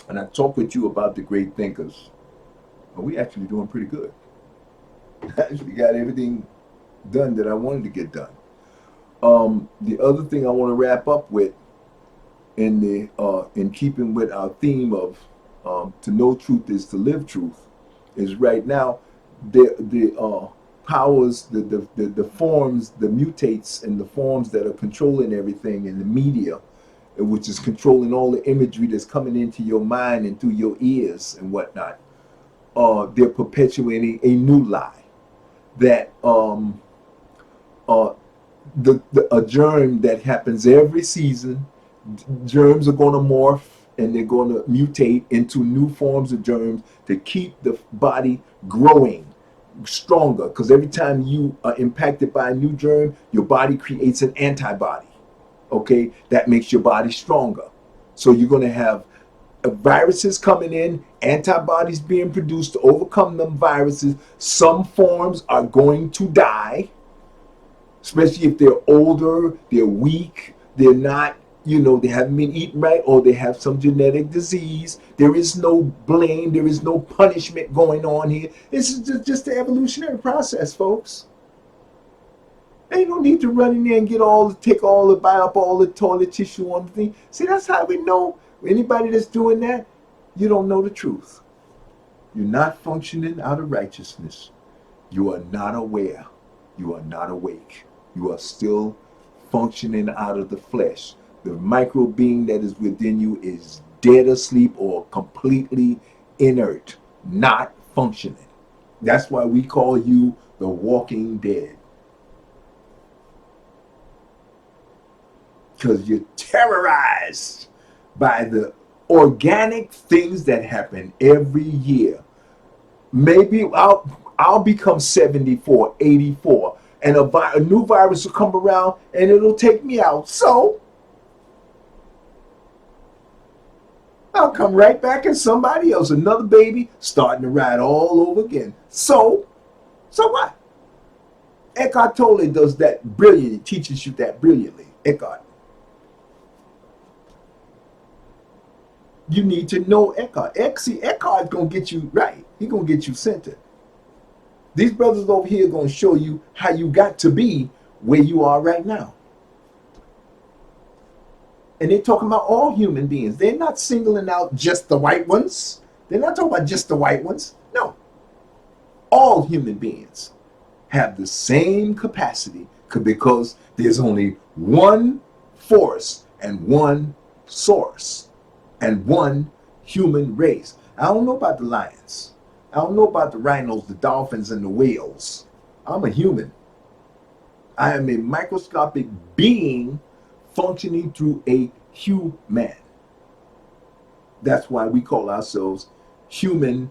A: And I talked with you about the great thinkers. Well, we actually doing pretty good. I actually got everything done that I wanted to get done. The other thing I want to wrap up with, in keeping with our theme of to know truth is to live truth, is right now the powers, the forms, the mutates, and the forms that are controlling everything in the media, which is controlling all the imagery that's coming into your mind and through your ears and whatnot. They're perpetuating a new lie that a germ that happens every season. Germs are going to morph and they're going to mutate into new forms of germs to keep the body growing stronger, because every time you are impacted by a new germ, your body creates an antibody, okay, that makes your body stronger. So you're going to have viruses coming in, antibodies being produced to overcome them viruses. Some forms are going to die, especially if they're older, they're weak, they're not, they haven't been eaten right, or they have some genetic disease. There is no blame, there is no punishment going on here. This is just the evolutionary process, folks. Ain't no need to run in there and buy up all the toilet tissue on the thing. See, that's how we know. Anybody that's doing that, you don't know the truth. You're not functioning out of righteousness. You are not aware. You are not awake. You are still functioning out of the flesh. The micro being that is within you is dead asleep or completely inert, not functioning. That's why we call you the walking dead. Because you're terrorized by the organic things that happen every year. Maybe I'll become 74, 84. and a new virus will come around and it'll take me out. So I'll come right back as somebody else, another baby starting to ride all over again. So what? Eckhart Tolle does that brilliantly, teaches you that brilliantly. Eckhart. You need to know Eckhart. See, Eckhart's going to get you right. He's going to get you centered. These brothers over here are going to show you how you got to be where you are right now. And they're talking about all human beings. They're not singling out just the white ones. They're not talking about just the white ones. No. All human beings have the same capacity because there's only one force and one source and one human race. I don't know about the lions. I don't know about the rhinos, the dolphins, and the whales. I'm a human. I am a microscopic being functioning through a human. That's why we call ourselves human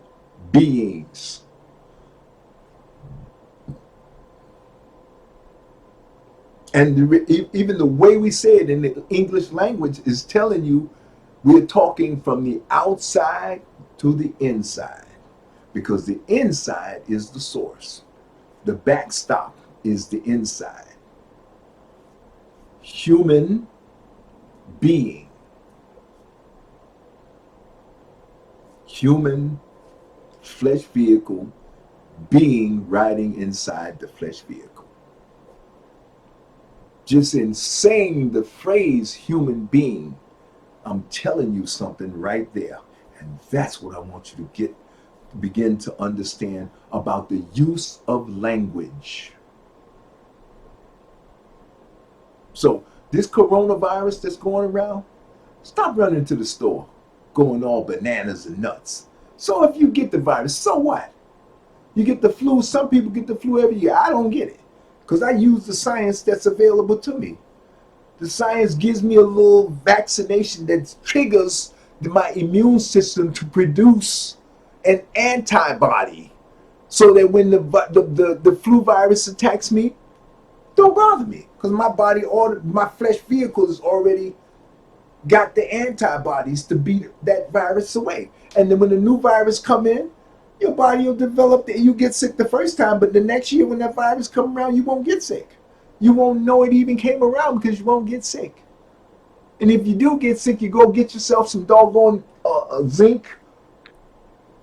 A: beings. And even the way we say it in the English language is telling you we're talking from the outside to the inside, because the inside is the source. The backstop is the inside. Human being. Human flesh vehicle being riding inside the flesh vehicle. Just in saying the phrase human being, I'm telling you something right there. And that's what I want you to begin to understand about the use of language. So this coronavirus that's going around, stop running to the store, going all bananas and nuts. So if you get the virus, so what? You get the flu. Some people get the flu every year. I don't get it because I use the science that's available to me. The science gives me a little vaccination that triggers my immune system to produce an antibody so that when the flu virus attacks me, don't bother me because my body, my flesh vehicle has already got the antibodies to beat that virus away. And then when the new virus come in, your body will develop that. You get sick the first time, but the next year when that virus come around, you won't get sick. You won't know it even came around because you won't get sick. And if you do get sick, you go get yourself some doggone zinc,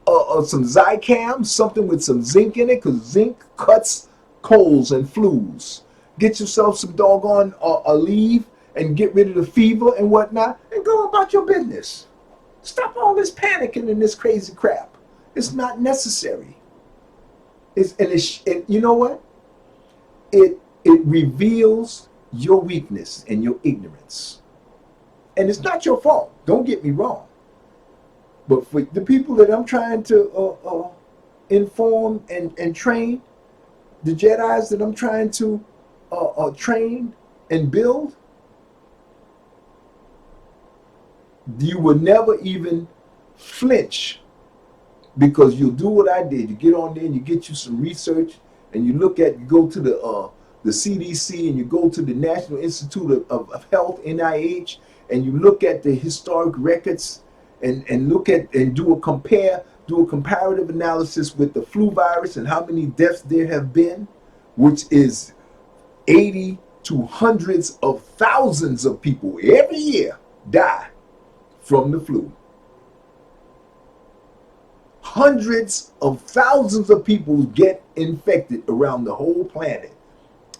A: some Zicam, something with some zinc in it, because zinc cuts colds and flus. Get yourself some doggone Aleve and get rid of the fever and whatnot, and go about your business. Stop all this panicking and this crazy crap. It's not necessary. And you know what? It reveals your weakness and your ignorance. And it's not your fault. Don't get me wrong. But for the people that I'm trying to inform and train, the Jedis that I'm trying to train and build, you will never even flinch, because you'll do what I did. You get on there and you get you some research, and you go to the CDC, and you go to the National Institute of Health, NIH, and you look at the historic records and look at and do a comparative analysis with the flu virus and how many deaths there have been, which is 80 to hundreds of thousands of people every year die from the flu. Hundreds of thousands of people get infected around the whole planet,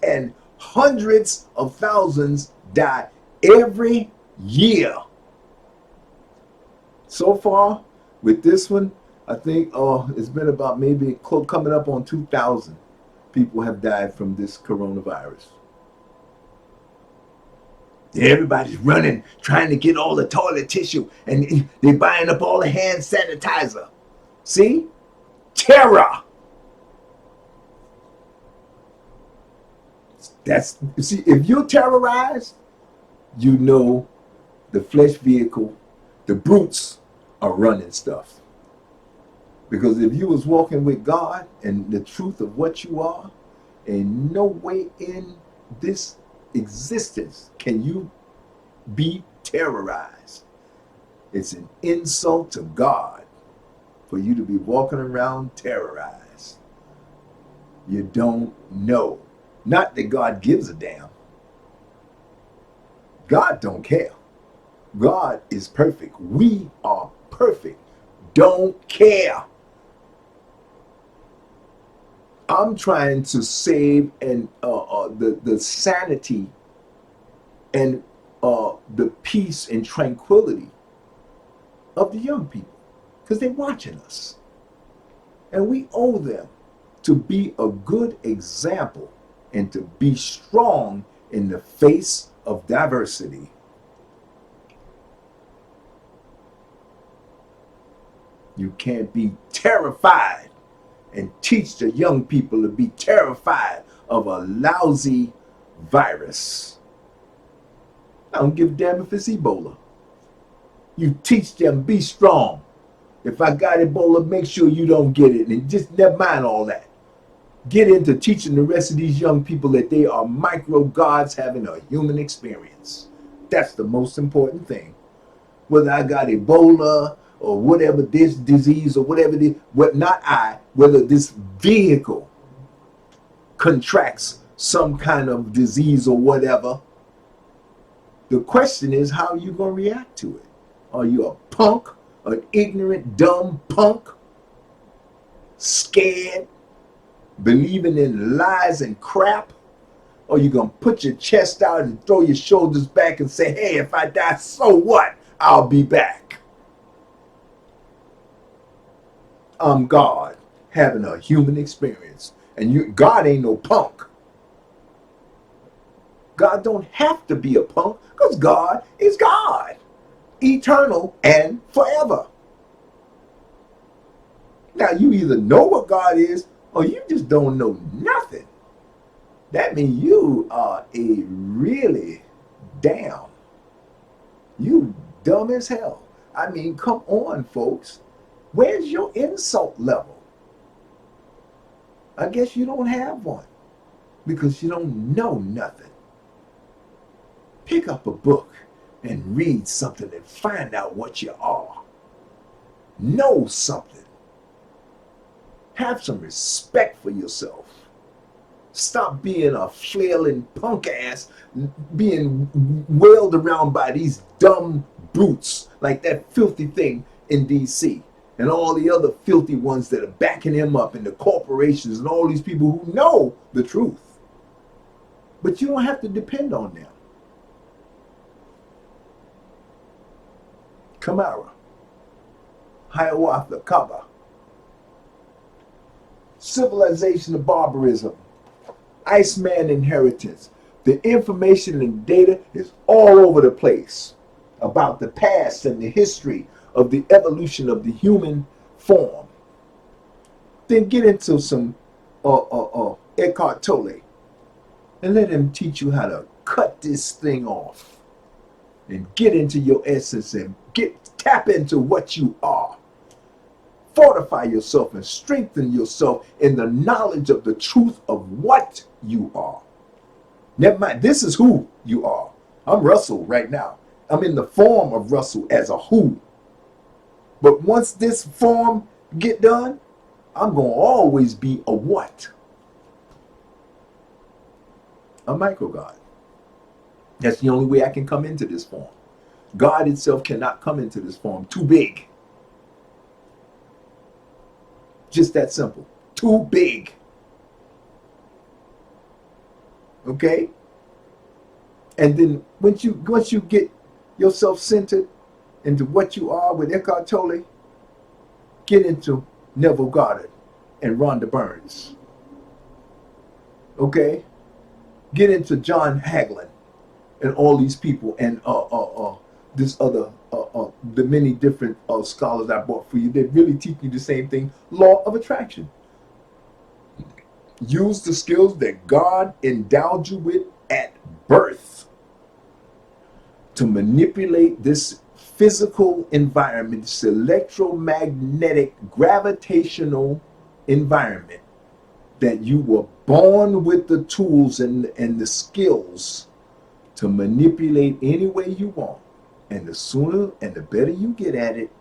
A: and hundreds of thousands die every year. So far, with this one, I think it's been about maybe coming up on 2,000 people have died from this coronavirus. Everybody's running, trying to get all the toilet tissue, and they're buying up all the hand sanitizer. See? Terror. See, if you're terrorized, you know the flesh vehicle, the brutes are running stuff. Because if you was walking with God and the truth of what you are, In no way in this existence can you be terrorized. It's an insult to God for you to be walking around terrorized. You don't know. Not that God gives a damn. God don't care. God is perfect. We are perfect. Don't care. I'm trying to save and the sanity and the peace and tranquility of the young people because they're watching us, and we owe them to be a good example and to be strong in the face of diversity. You can't be terrified and teach the young people to be terrified of a lousy virus. I don't give a damn if it's Ebola. You teach them, be strong. If I got Ebola, make sure you don't get it. And just never mind all that. Get into teaching the rest of these young people that they are micro gods having a human experience. That's the most important thing. Whether I got Ebola or whatever this disease or whatever this, what not I, whether this vehicle contracts some kind of disease or whatever, the question is, how are you going to react to it? Are you a punk, an ignorant, dumb punk, scared, believing in lies and crap? Or you going to put your chest out and throw your shoulders back and say, hey, if I die, so what? I'll be back. I'm God having a human experience. And God ain't no punk. God don't have to be a punk because God is God, eternal and forever. Now, you either know what God is or you just don't know nothing. That means you are a really damn. You dumb as hell. I mean, come on, folks. Where's your insult level? I guess you don't have one because you don't know nothing. Pick up a book and read something and find out what you are. Know something. Have some respect for yourself. Stop being a flailing punk ass, being wailed around by these dumb brutes like that filthy thing in DC and all the other filthy ones that are backing him up, and the corporations and all these people who know the truth. But you don't have to depend on them. Kamara, Hiawatha, Kaba, civilization of barbarism, Iceman inheritance. The information and data is all over the place about the past and the history of the evolution of the human form. Then get into some Eckhart Tolle and let him teach you how to cut this thing off and get into your essence and tap into what you are. Fortify yourself and strengthen yourself in the knowledge of the truth of what you are. Never mind, this is who you are. I'm Russell right now. I'm in the form of Russell as a who. But once this form get done, I'm going to always be a what? A micro God. That's the only way I can come into this form. God itself cannot come into this form. Too big. Just that simple. Too big. Okay? And then once you get yourself centered into what you are with Eckhart Tolle, get into Neville Goddard and Rhonda Burns. Okay? Get into John Hagelin and all these people and this other the many different scholars I brought for you that really teach you the same thing, law of attraction. Use the skills that God endowed you with at birth to manipulate this physical environment, this electromagnetic gravitational environment that you were born with the tools and the skills to manipulate any way you want. And the sooner and the better you get at it,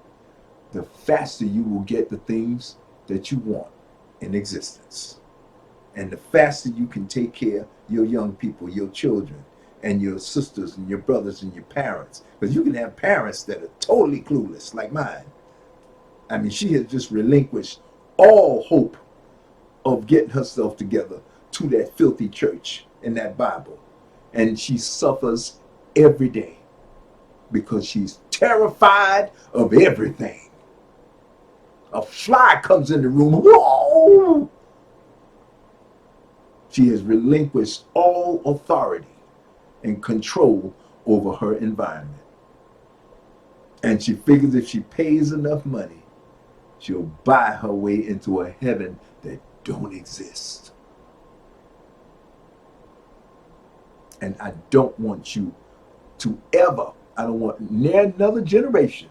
A: the faster you will get the things that you want in existence. And the faster you can take care of your young people, your children, and your sisters and your brothers and your parents. Because you can have parents that are totally clueless, like mine. I mean, she has just relinquished all hope of getting herself together to that filthy church and that Bible. And she suffers every day because she's terrified of everything. A fly comes in the room, whoa! She has relinquished all authority and control over her environment. And she figures if she pays enough money, she'll buy her way into a heaven that don't exist. And I don't want you to ever, I don't want another generation,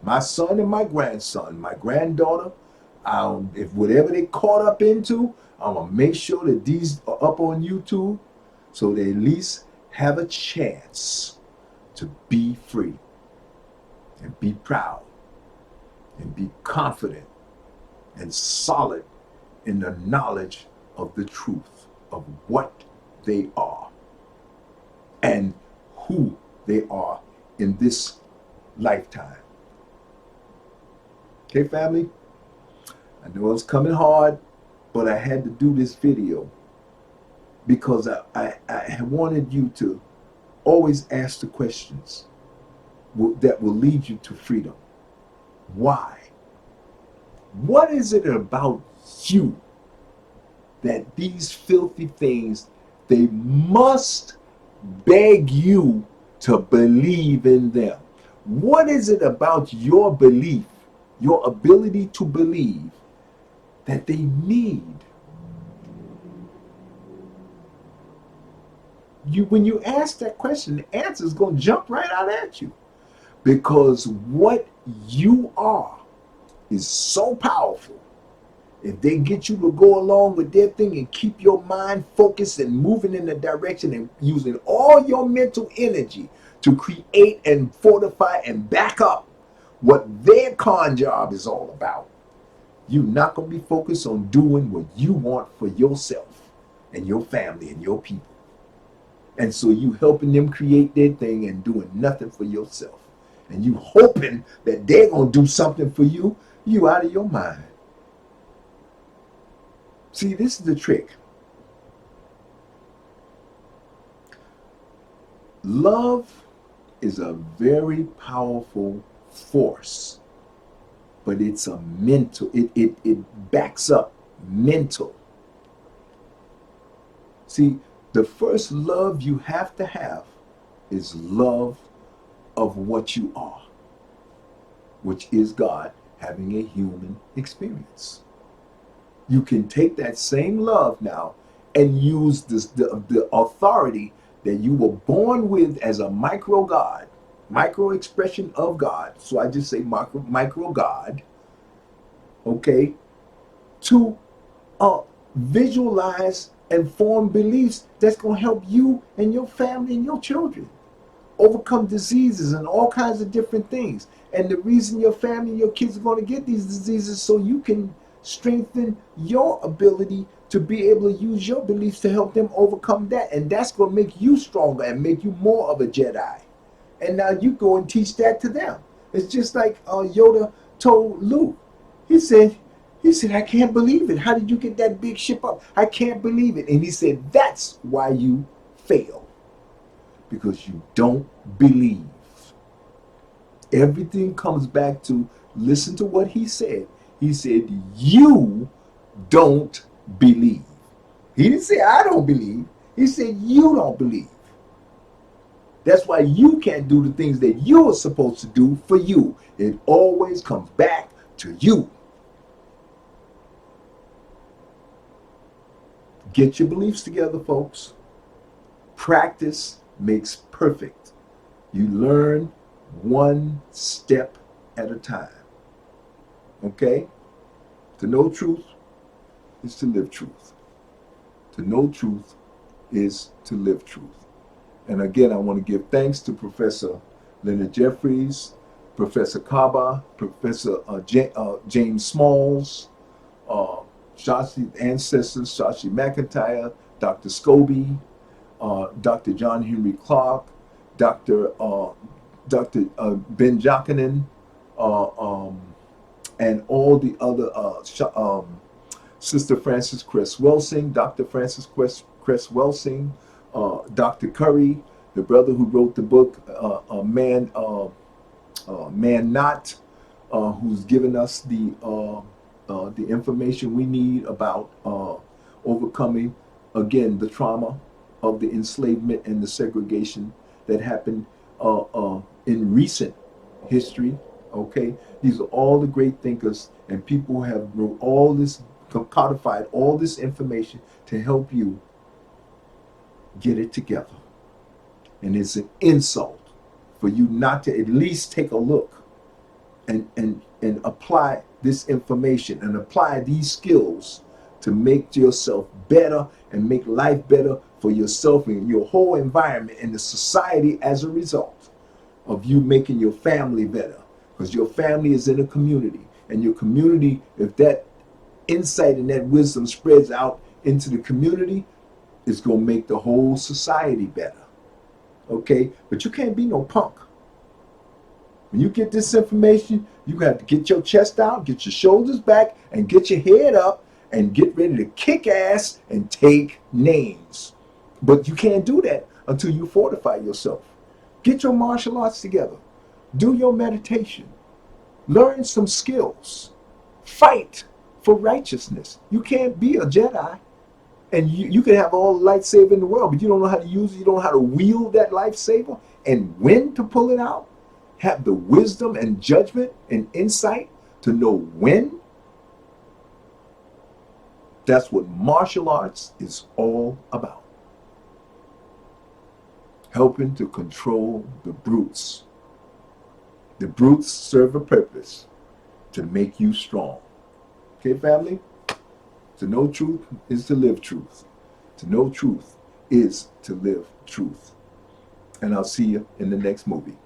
A: my son and my grandson, my granddaughter, if whatever they caught up into, I'm going to make sure that these are up on YouTube so they at least have a chance to be free and be proud and be confident and solid in the knowledge of the truth of what they are and who they are in this lifetime. Okay, family? I know it's coming hard, but I had to do this video because I wanted you to always ask the questions that will lead you to freedom. Why? What is it about you that these filthy things, they must beg you to believe in them? What is it about your belief, your ability to believe, that they need? When you ask that question, the answer is going to jump right out at you. Because what you are is so powerful. If they get you to go along with their thing and keep your mind focused and moving in the direction and using all your mental energy to create and fortify and back up what their con job is all about, you're not going to be focused on doing what you want for yourself and your family and your people. And so you helping them create their thing and doing nothing for yourself. And you hoping that they're going to do something for you, you out of your mind. See, this is the trick. Love is a very powerful force, but it's a mental, it backs up mental. See, the first love you have to have is love of what you are, which is God having a human experience. You can take that same love now and use the authority that you were born with as a micro God, micro expression of God. So I just say micro God, okay, to visualize and form beliefs that's going to help you and your family and your children overcome diseases and all kinds of different things. And the reason your family and your kids are going to get these diseases so you can strengthen your ability to be able to use your beliefs to help them overcome that. And that's going to make you stronger and make you more of a Jedi. And now you go and teach that to them. It's just like Yoda told Luke. He said, I can't believe it. How did you get that big ship up? I can't believe it. And he said, that's why you fail. Because you don't believe. Everything comes back to, listen to what he said. He said, you don't believe. He didn't say, I don't believe. He said, you don't believe. That's why you can't do the things that you're supposed to do for you. It always comes back to you. Get your beliefs together, folks. Practice makes perfect. You learn one step at a time. Okay? To know truth, is to live truth. To know truth is to live truth. And again, I want to give thanks to Professor Leonard Jeffries, Professor Kaba, Professor James Smalls, Shashi ancestors, Shashi McIntyre, Dr. Scobie, Dr. John Henry Clark, Dr. Ben Jockanen, and all the other Sister Frances Cress Welsing, Dr. Frances Cress Welsing, Dr. Curry, the brother who wrote the book Man Not, who's given us the information we need about overcoming, again, the trauma of the enslavement and the segregation that happened in recent history. Okay, these are all the great thinkers and people who have wrote all this, codified all this information to help you get it together. And it's an insult for you not to at least take a look and apply this information and apply these skills to make yourself better and make life better for yourself and your whole environment and the society as a result of you making your family better. Because your family is in a community, and your community, if that insight and that wisdom spreads out into the community, it's going to make the whole society better. Okay? But you can't be no punk. When you get this information, you have to get your chest out, get your shoulders back, and get your head up and get ready to kick ass and take names. But you can't do that until you fortify yourself. Get your martial arts together. Do your meditation. Learn some skills. Fight for righteousness. You can't be a Jedi. And you can have all the lightsaber in the world, but you don't know how to use it. You don't know how to wield that lightsaber and when to pull it out. Have the wisdom and judgment and insight to know when. That's what martial arts is all about. Helping to control the brutes. The brutes serve a purpose to make you strong. Okay, family? To know truth is to live truth. To know truth is to live truth. And I'll see you in the next movie.